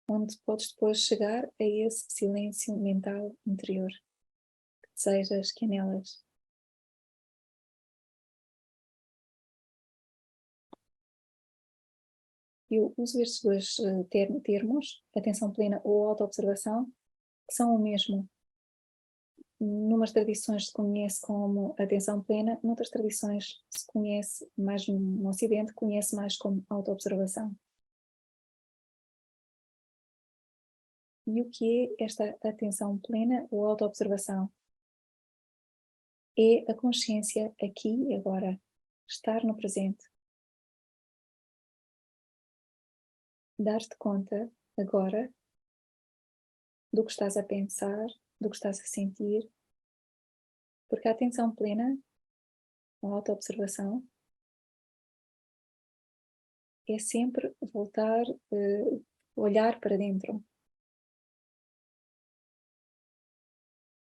Onde podes depois chegar a esse silêncio mental interior que desejas que anelas. Eu uso estes dois termos, atenção plena ou autoobservação, que são o mesmo. Numas tradições se conhece como atenção plena, noutras tradições se conhece, mais no Ocidente, conhece mais como autoobservação. E o que é esta atenção plena ou autoobservação? É a consciência aqui e agora, estar no presente. Dar-te conta agora do que estás a pensar, do que estás a sentir, porque a atenção plena, a autoobservação, é sempre voltar, olhar para dentro.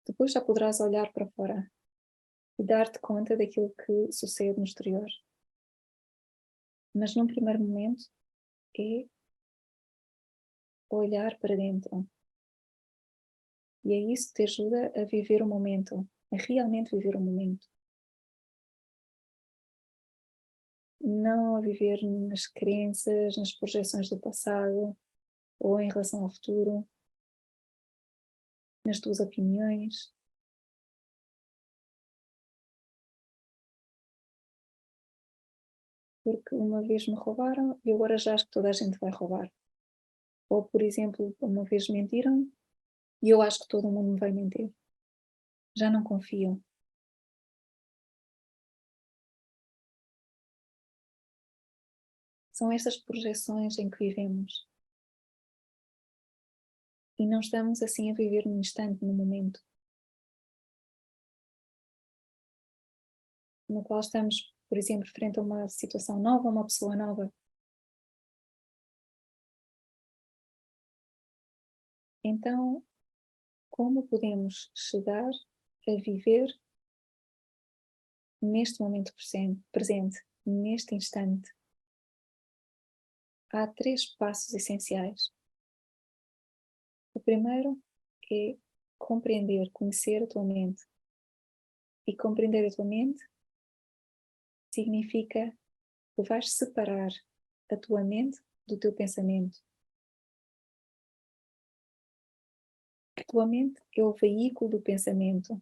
Depois já poderás olhar para fora e dar-te conta daquilo que sucede no exterior. Mas num primeiro momento é olhar para dentro. E é isso que te ajuda a viver o momento, a realmente viver o momento. Não a viver nas crenças, nas projeções do passado ou em relação ao futuro, nas tuas opiniões. Porque uma vez me roubaram e agora já acho que toda a gente vai roubar. Ou, por exemplo, uma vez mentiram E eu acho que todo mundo me vai mentir. Já não confio. São estas projeções em que vivemos. E não estamos assim a viver no instante, no momento. No qual estamos, por exemplo, frente a uma situação nova, uma pessoa nova. Então, como podemos chegar a viver neste momento presente, neste instante? Há 3 passos essenciais. O primeiro é compreender, conhecer a tua mente. E compreender a tua mente significa que vais separar a tua mente do teu pensamento. A tua mente é o veículo do pensamento.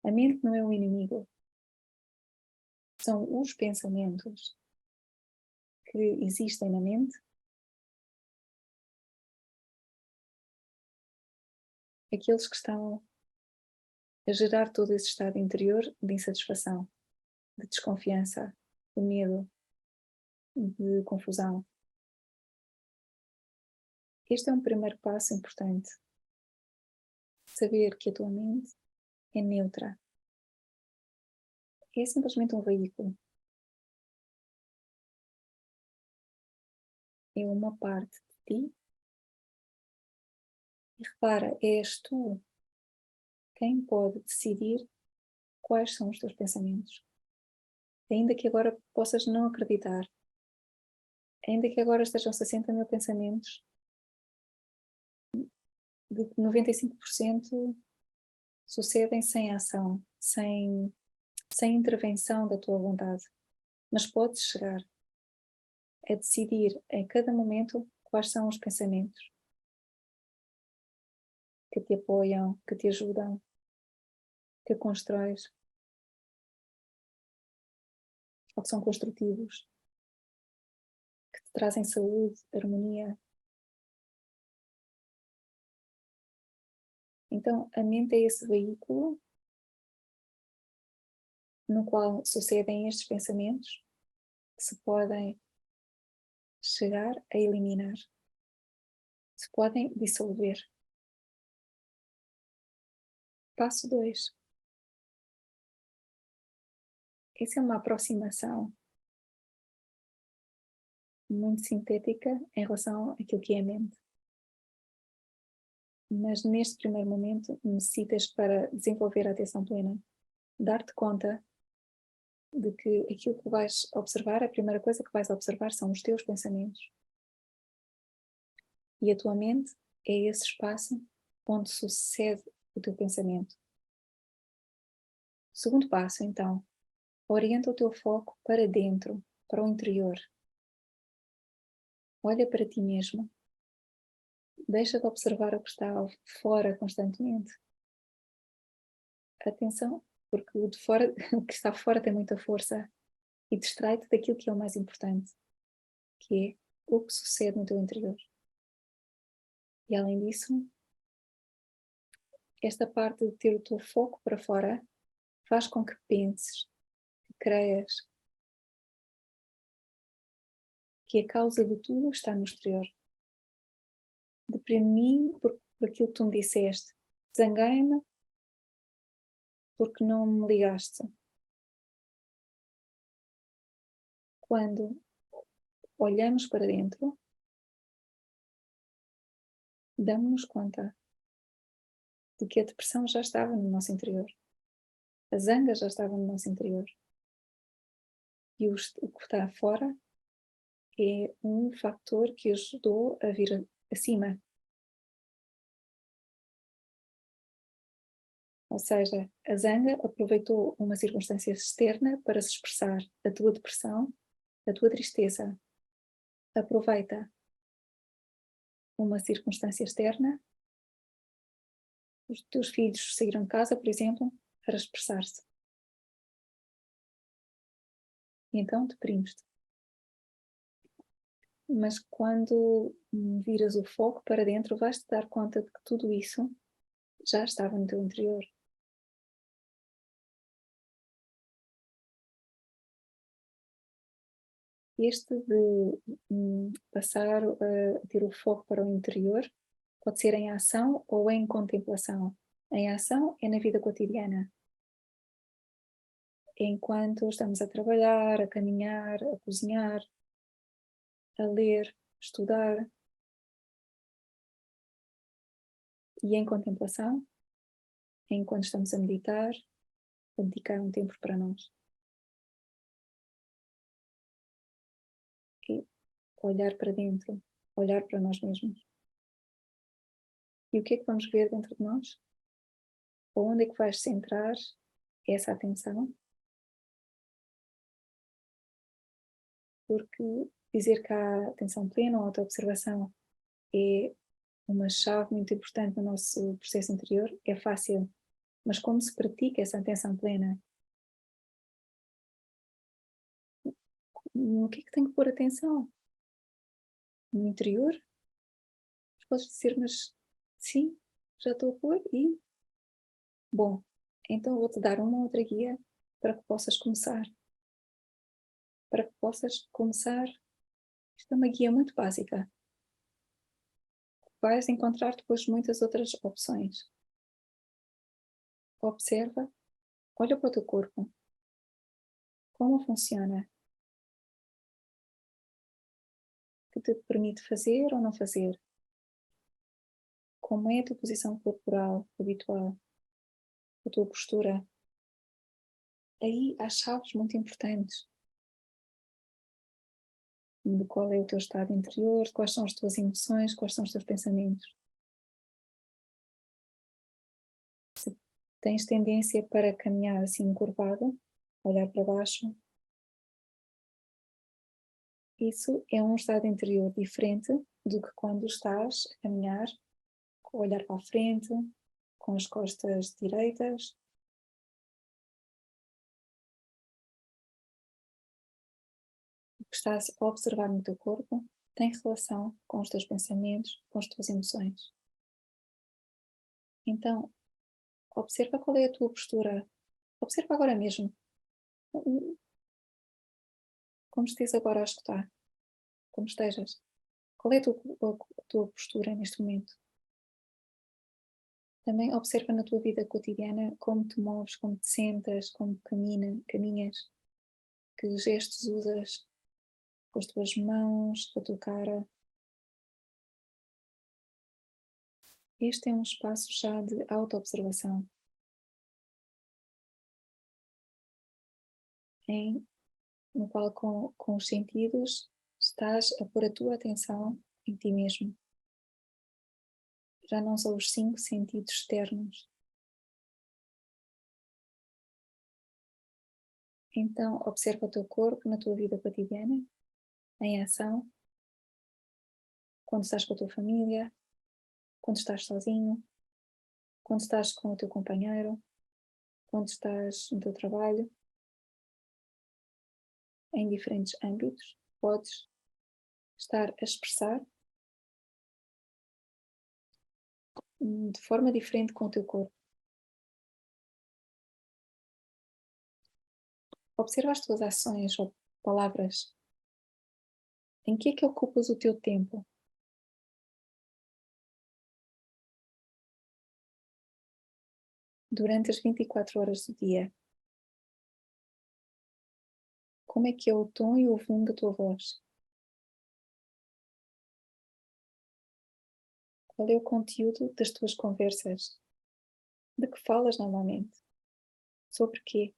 A mente não é o inimigo. São os pensamentos que existem na mente, aqueles que estão a gerar todo esse estado interior de insatisfação, de desconfiança, de medo, de confusão. Este é um primeiro passo importante. Saber que a tua mente é neutra. É simplesmente um veículo. É uma parte de ti. E repara, és tu quem pode decidir quais são os teus pensamentos. Ainda que agora possas não acreditar, ainda que agora estejam 60 mil pensamentos, de 95% sucedem sem ação, sem intervenção da tua vontade. Mas podes chegar a decidir em cada momento quais são os pensamentos que te apoiam, que te ajudam, que constróis, ou que são construtivos, que te trazem saúde, harmonia. Então, a mente é esse veículo no qual sucedem estes pensamentos que se podem chegar a eliminar, se podem dissolver. Passo 2. Essa é uma aproximação muito sintética em relação àquilo que é a mente. Mas neste primeiro momento necessitas, para desenvolver a atenção plena, dar-te conta de que aquilo que vais observar, a primeira coisa que vais observar são os teus pensamentos. E a tua mente é esse espaço onde sucede o teu pensamento. Segundo passo, então, orienta o teu foco para dentro, para o interior. Olha para ti mesmo. Deixa de observar o que está fora constantemente. Atenção, porque o de fora, o que está fora tem muita força e distrai-te daquilo que é o mais importante, que é o que sucede no teu interior. E além disso, esta parte de ter o teu foco para fora faz com que penses, que creias que a causa de tudo está no exterior. Deprimi-me por aquilo que tu me disseste. Zanguei-me porque não me ligaste. Quando olhamos para dentro, damos-nos conta de que a depressão já estava no nosso interior. A zanga já estava no nosso interior. E o que está fora é um fator que ajudou a vir acima. Ou seja, a zanga aproveitou uma circunstância externa para se expressar. A tua depressão, a tua tristeza. Aproveita uma circunstância externa. Os teus filhos saíram de casa, por exemplo, para expressar-se. E então deprimes-te. mas quando viras o foco para dentro, vais-te dar conta de que tudo isso já estava no teu interior. Este de passar a ter o foco para o interior pode ser em ação ou em contemplação. Em ação é na vida cotidiana. Enquanto estamos a trabalhar, a caminhar, a cozinhar, a ler, estudar. E em contemplação, enquanto estamos a meditar, a dedicar um tempo para nós. E olhar para dentro, olhar para nós mesmos. E o que é que vamos ver dentro de nós? Onde é que vais centrar essa atenção? Porque dizer que a atenção plena ou auto-observação é uma chave muito importante no nosso processo interior é fácil, mas como se pratica essa atenção plena? No que é que tenho que pôr atenção? No interior? Podes dizer, mas sim, já estou a pôr e... Bom, então vou-te dar uma outra guia para que possas começar. Para que possas começar, isto é uma guia muito básica. Vais encontrar depois muitas outras opções. Observa, olha para o teu corpo. Como funciona? O que te permite fazer ou não fazer? Como é a tua posição corporal habitual? A tua postura? Aí há chaves muito importantes. De qual é o teu estado interior, quais são as tuas emoções, quais são os teus pensamentos. Se tens tendência para caminhar assim encurvado, olhar para baixo, isso é um estado interior diferente do que quando estás a caminhar com o olhar para a frente, com as costas direitas. O que estás a observar no teu corpo tem relação com os teus pensamentos, com as tuas emoções. Então, observa qual é a tua postura. Observa agora mesmo. Como estejas agora a escutar. Como estejas. Qual é a tua postura neste momento? Também observa na tua vida cotidiana como te moves, como te sentas, como caminhas, que gestos usas com as tuas mãos, com a tua cara. Este é um espaço já de auto-observação, no qual com os sentidos estás a pôr a tua atenção em ti mesmo. Já não são os 5 sentidos externos. Então, observa o teu corpo na tua vida cotidiana, em ação, quando estás com a tua família, quando estás sozinho, quando estás com o teu companheiro, quando estás no teu trabalho, em diferentes âmbitos, podes estar a expressar de forma diferente com o teu corpo. Observa as tuas ações ou palavras. Em que é que ocupas o teu tempo? Durante as 24 horas do dia. Como é que é o tom e o volume da tua voz? Qual é o conteúdo das tuas conversas? De que falas normalmente? Sobre quê?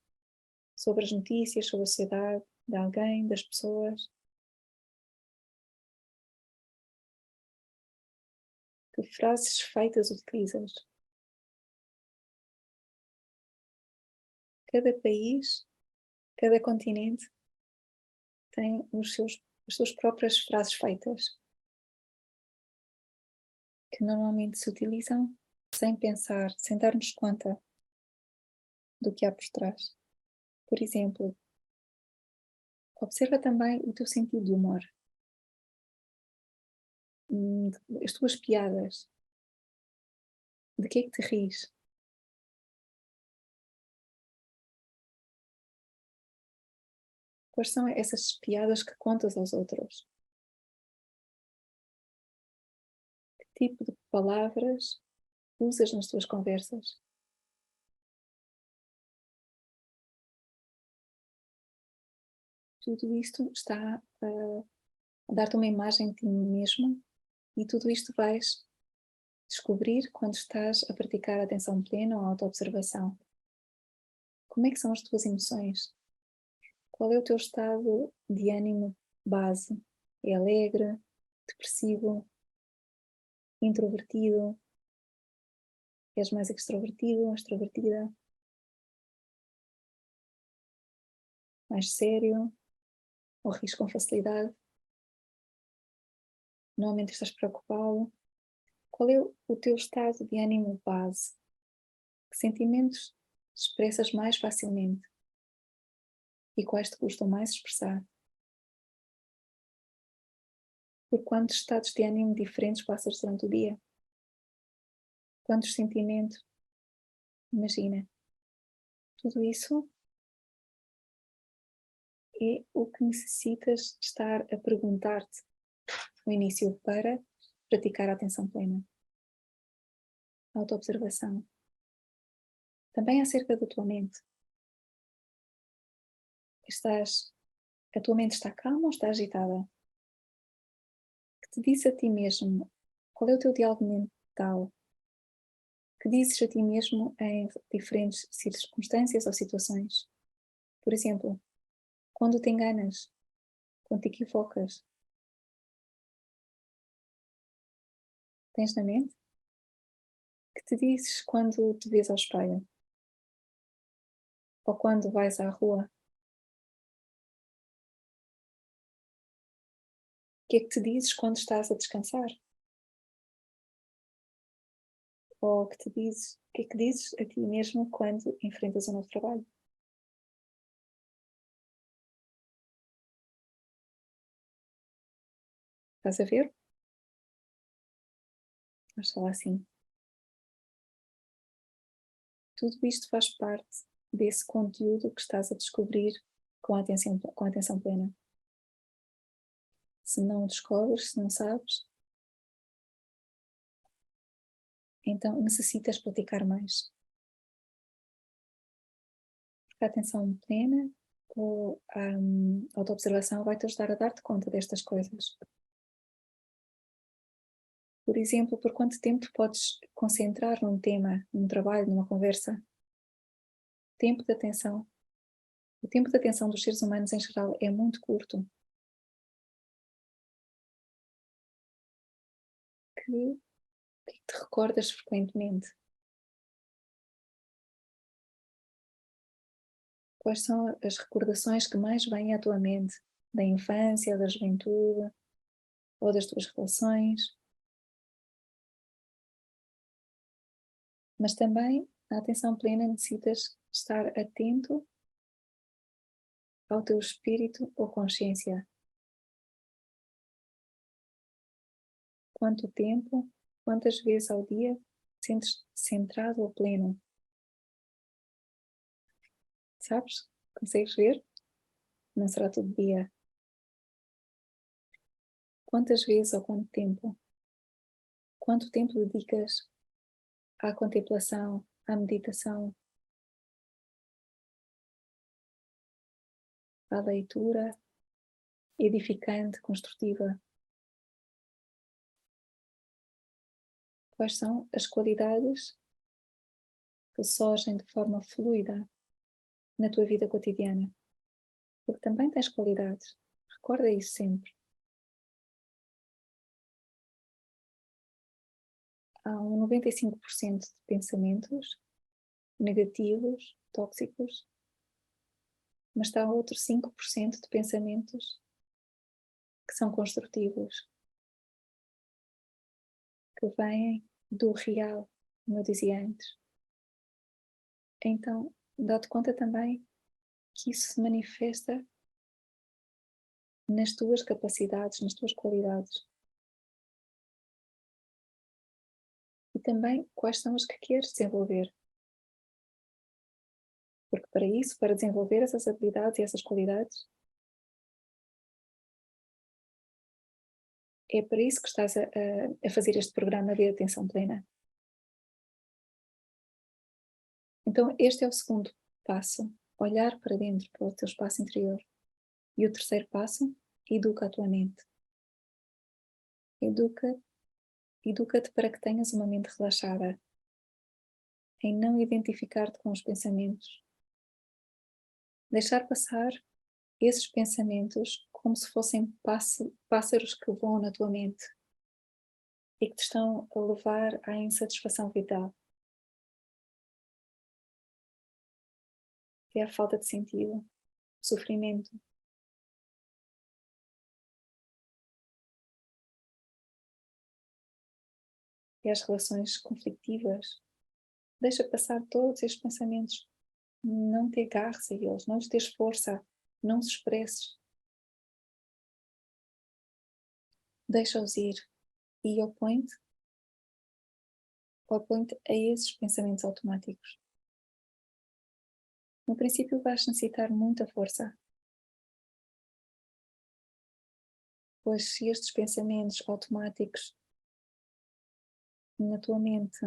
Sobre as notícias, sobre a sociedade, de alguém, das pessoas? Que frases feitas utilizas? Cada país, cada continente tem as suas próprias frases feitas, que normalmente se utilizam sem pensar, sem darmos conta do que há por trás. Por exemplo, observa também o teu sentido de humor. as tuas piadas. De que é que te rires? Quais são essas piadas que contas aos outros? Que tipo de palavras usas nas tuas conversas? Tudo isto está a dar-te uma imagem de ti mesmo e tudo isto vais descobrir quando estás a praticar a atenção plena ou a autoobservação. Como é que são as tuas emoções? Qual é o teu estado de ânimo base? É alegre? Depressivo? Introvertido? És mais extrovertido? Extrovertida? Mais sério? Ou rires com facilidade? Normalmente estás preocupado? Qual é o teu estado de ânimo base? Que sentimentos expressas mais facilmente? E quais te custam mais expressar? Por quantos estados de ânimo diferentes passas durante o dia? Quantos sentimentos? Imagina. Tudo isso é o que necessitas estar a perguntar-te no início para praticar a atenção plena. A autoobservação. Também acerca da tua mente. A tua mente está calma ou está agitada? Que te diz a ti mesmo? Qual é o teu diálogo mental? Que dizes a ti mesmo em diferentes circunstâncias ou situações? Por exemplo, quando te enganas, quando te equivocas, tens na mente? Que te dizes quando te vês ao espelho? Ou quando vais à rua? O que é que te dizes quando estás a descansar? Ou que te dizes, o que é que dizes a ti mesmo quando enfrentas um novo trabalho? Estás a ver? Mas só assim. Tudo isto faz parte desse conteúdo que estás a descobrir com a atenção plena. Se não o descobres, se não sabes, então necessitas praticar mais. Porque a atenção plena ou a autoobservação vai-te ajudar a dar-te conta destas coisas. Por exemplo, por quanto tempo podes concentrar num tema, num trabalho, numa conversa? Tempo de atenção. O tempo de atenção dos seres humanos em geral é muito curto. O que é que te recordas frequentemente? Quais são as recordações que mais vêm à tua mente? Da infância, da juventude ou das tuas relações? Mas também a atenção plena necessitas estar atento ao teu espírito ou consciência. Quanto tempo, quantas vezes ao dia te sentes centrado ou pleno? Sabes? Consegues ver? Não será todo dia. Quantas vezes ou quanto tempo? Quanto tempo dedicas à contemplação, à meditação, à leitura edificante, construtiva? Quais são as qualidades que surgem de forma fluida na tua vida cotidiana? Porque também tens qualidades. Recorda isso sempre. Há um 95% de pensamentos negativos, tóxicos, mas está outro 5% de pensamentos que são construtivos, que vêm do real, como eu dizia antes. Então, dá-te conta também que isso se manifesta nas tuas capacidades, nas tuas qualidades. também quais são as que queres desenvolver. Porque para isso, para desenvolver essas habilidades e essas qualidades, é para isso que estás a fazer este programa de atenção plena. Então, este é o segundo passo, olhar para dentro, para o teu espaço interior. E o terceiro passo, educa a tua mente. Educa-te para que tenhas uma mente relaxada, em não identificar-te com os pensamentos. Deixar passar esses pensamentos como se fossem pássaros que voam na tua mente e que te estão a levar à insatisfação vital, que é a falta de sentido, sofrimento. E as relações conflitivas. Deixa passar todos estes pensamentos. Não te agarres a eles, não lhes dês força, não os expresses. Deixa-os ir e opõe-te a esses pensamentos automáticos. No princípio vais necessitar muita força, pois se estes pensamentos automáticos na tua mente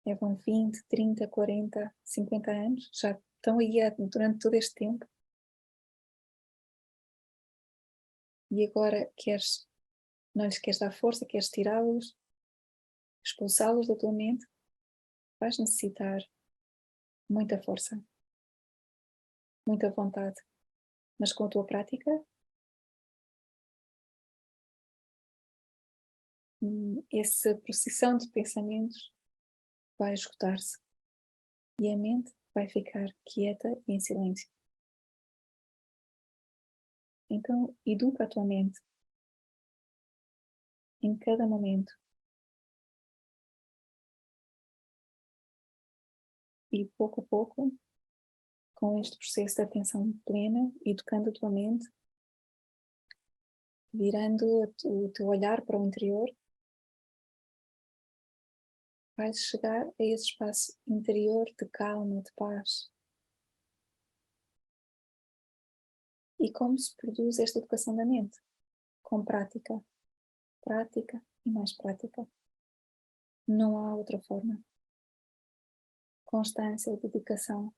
levam 20, 30, 40, 50 anos, já estão aí durante todo este tempo, e agora não lhes queres dar força, queres tirá-los, expulsá-los da tua mente, vais necessitar muita força, muita vontade, mas com a tua prática, essa procissão de pensamentos vai esgotar-se e a mente vai ficar quieta e em silêncio. Então, educa a tua mente em cada momento. E pouco a pouco, com este processo de atenção plena, educando a tua mente, virando o teu olhar para o interior, vais chegar a esse espaço interior de calma, de paz. E como se produz esta educação da mente? Com prática. Prática e mais prática. Não há outra forma. Constância, dedicação.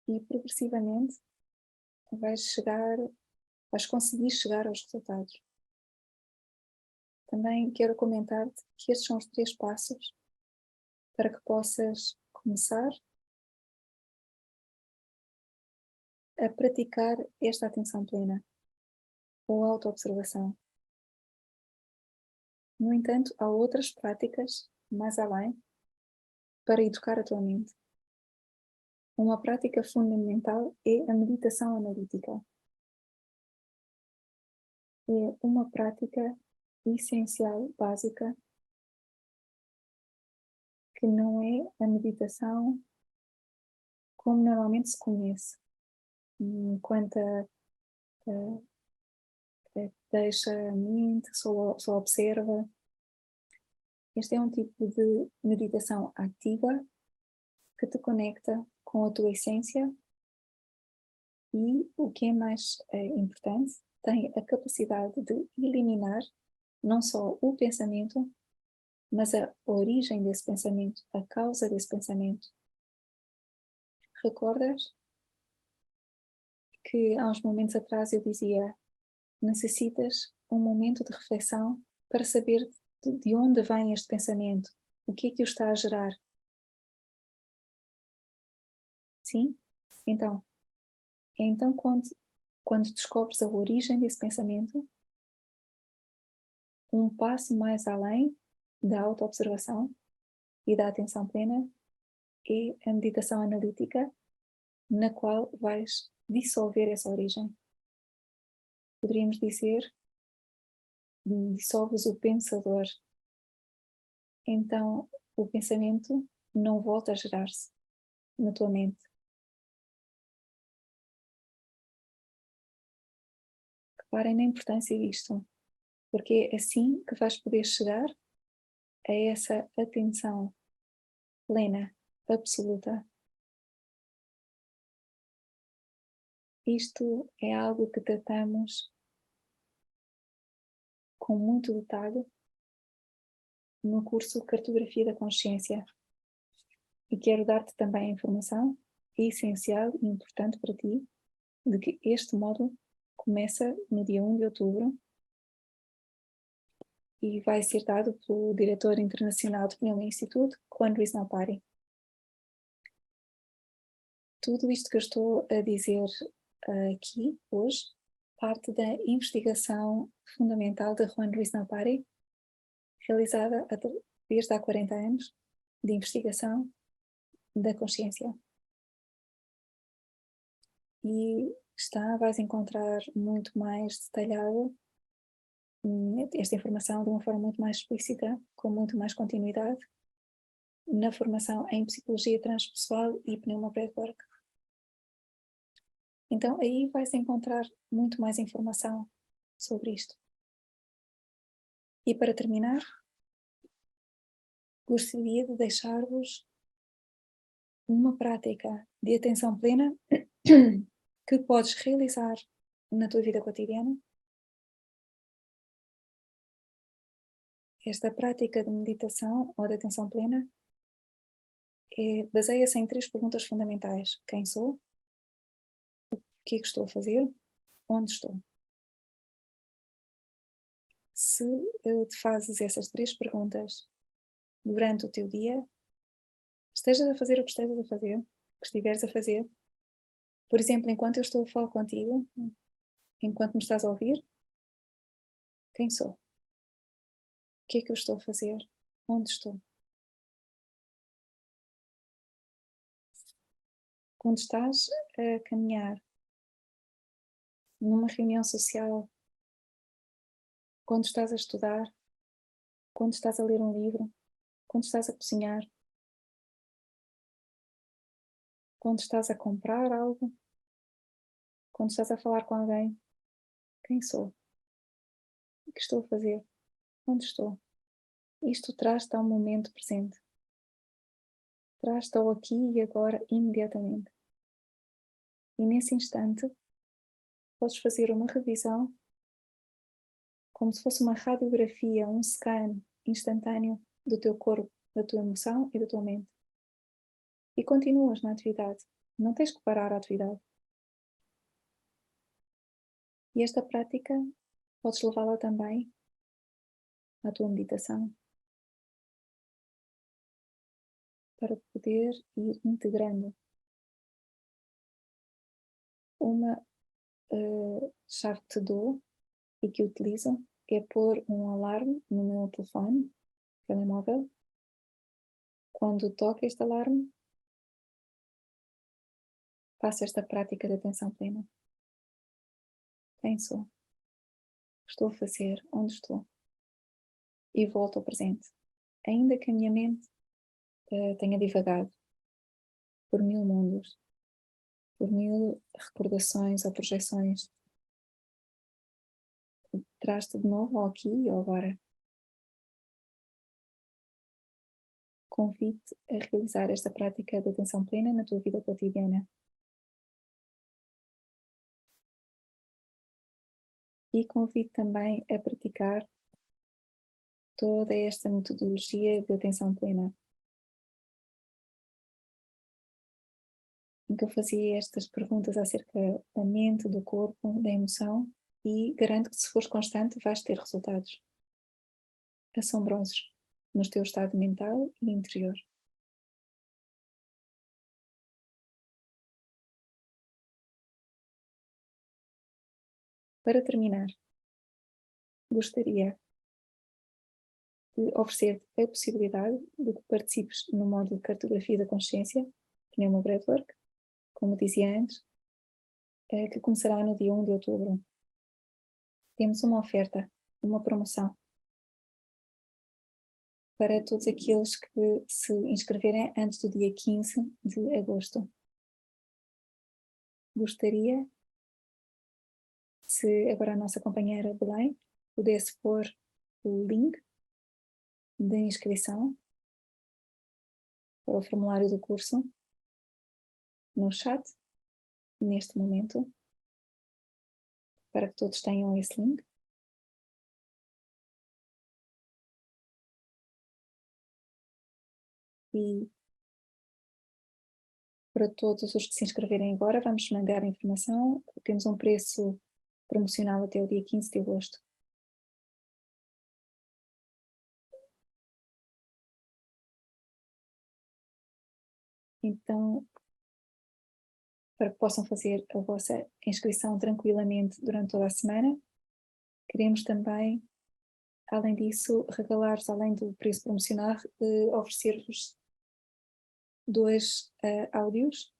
E progressivamente vais conseguir chegar aos resultados. Também quero comentar-te que estes são os 3 passos para que possas começar a praticar esta atenção plena ou autoobservação. No entanto, há outras práticas mais além para educar a tua mente. Uma prática fundamental é a meditação analítica. É uma prática essencial, básica, que não é a meditação como normalmente se conhece, enquanto deixa a mente, só observa. Este é um tipo de meditação ativa que te conecta com a tua essência e, o que é mais importante, tem a capacidade de eliminar não só o pensamento, mas a origem desse pensamento, a causa desse pensamento. Recordas que há uns momentos atrás eu dizia: necessitas um momento de reflexão para saber de onde vem este pensamento, o que é que o está a gerar. Sim? Então quando descobres a origem desse pensamento, um passo mais além da autoobservação e da atenção plena é a meditação analítica, na qual vais dissolver essa origem. Poderíamos dizer, dissolves o pensador. Então o pensamento não volta a gerar-se na tua mente. Reparem na importância disto, porque é assim que vais poder chegar a essa atenção plena, absoluta. Isto é algo que tratamos com muito detalhe no curso Cartografia da Consciência. E quero dar-te também a informação essencial e importante para ti de que este módulo começa no dia 1 de outubro e vai ser dado pelo diretor internacional do Pneumo Institute, Juan Luis Naupari. Tudo isto que eu estou a dizer aqui hoje parte da investigação fundamental de Juan Luis Naupari, realizada desde há 40 anos, de investigação da consciência. E vais encontrar muito mais detalhado esta informação de uma forma muito mais explícita, com muito mais continuidade, na formação em Psicologia Transpessoal e Pneuma Breathwork. Então aí vais encontrar muito mais informação sobre isto. E para terminar, gostaria de deixar-vos uma prática de atenção plena que podes realizar na tua vida cotidiana. Esta prática de meditação ou de atenção plena baseia-se em 3 perguntas fundamentais. Quem sou? O que é que estou a fazer? Onde estou? Se te fazes essas 3 perguntas durante o teu dia, estejas a fazer o que estejas a fazer, o que estiveres a fazer, por exemplo, enquanto eu estou a falar contigo, enquanto me estás a ouvir, quem sou? O que é que eu estou a fazer? Onde estou? Quando estás a caminhar numa reunião social, quando estás a estudar, quando estás a ler um livro, quando estás a cozinhar, quando estás a comprar algo, quando estás a falar com alguém, quem sou? O que estou a fazer? Onde estou? Isto traz-te ao momento presente. Traz-te ao aqui e agora imediatamente. E nesse instante, podes fazer uma revisão como se fosse uma radiografia, um scan instantâneo do teu corpo, da tua emoção e da tua mente. E continuas na atividade. Não tens que parar a atividade. E esta prática podes levá-la também à tua meditação, para poder ir integrando. Uma chave que te dou e que utilizo é pôr um alarme no meu telefone, telemóvel. Quando toca este alarme, faço esta prática de atenção plena. Quem sou? O que estou a fazer? Onde estou? E volto ao presente. Ainda que a minha mente tenha divagado por 1000 mundos, por 1000 recordações ou projeções, traz-te de novo ao aqui e ao agora. Convido-te a realizar esta prática de atenção plena na tua vida cotidiana. E convido também a praticar toda esta metodologia de atenção plena, em que eu fazia estas perguntas acerca da mente, do corpo, da emoção, e garanto que se fores constante vais ter resultados assombrosos no teu estado mental e interior. Para terminar, gostaria de oferecer a possibilidade de que participes no módulo de Cartografia da Consciência, Pneuma Breathwork, como dizia antes, que começará no dia 1 de outubro. Temos uma oferta, uma promoção, para todos aqueles que se inscreverem antes do dia 15 de agosto. Gostaria se agora a nossa companheira Belém pudesse pôr o link de inscrição para o formulário do curso no chat, neste momento, para que todos tenham esse link. E para todos os que se inscreverem agora, vamos mandar a informação. Temos um preço promocional até o dia 15 de agosto. Então, para que possam fazer a vossa inscrição tranquilamente durante toda a semana, queremos também, além disso, regalar-vos, além do preço promocional, oferecer-vos 2 áudios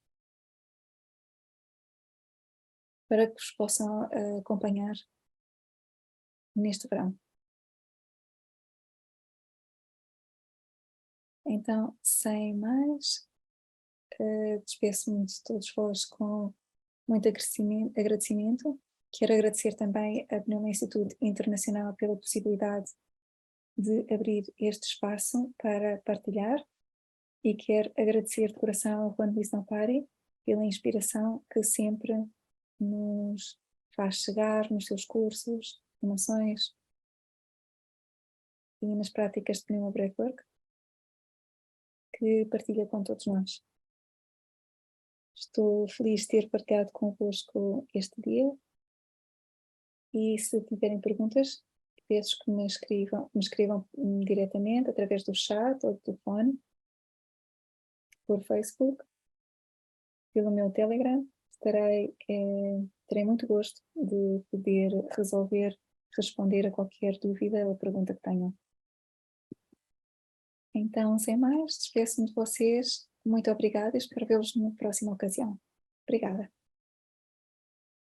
para que vos possam acompanhar neste verão. Então, sem mais, despeço-me de todos vós com muito agradecimento. Quero agradecer também a Pneuma Institute Internacional pela possibilidade de abrir este espaço para partilhar e quero agradecer de coração ao Juan Luís Naupari pela inspiração que sempre nos faz chegar nos seus cursos, formações e nas práticas de Pneuma Breathwork, que partilha com todos nós. Estou feliz de ter partilhado convosco este dia e se tiverem perguntas, peço que me escrevam diretamente através do chat ou do telefone, por Facebook, pelo meu Telegram. Terei muito gosto de poder responder a qualquer dúvida ou pergunta que tenham. Então, sem mais, despeço-me de vocês. Muito obrigada e espero vê-los numa próxima ocasião. Obrigada.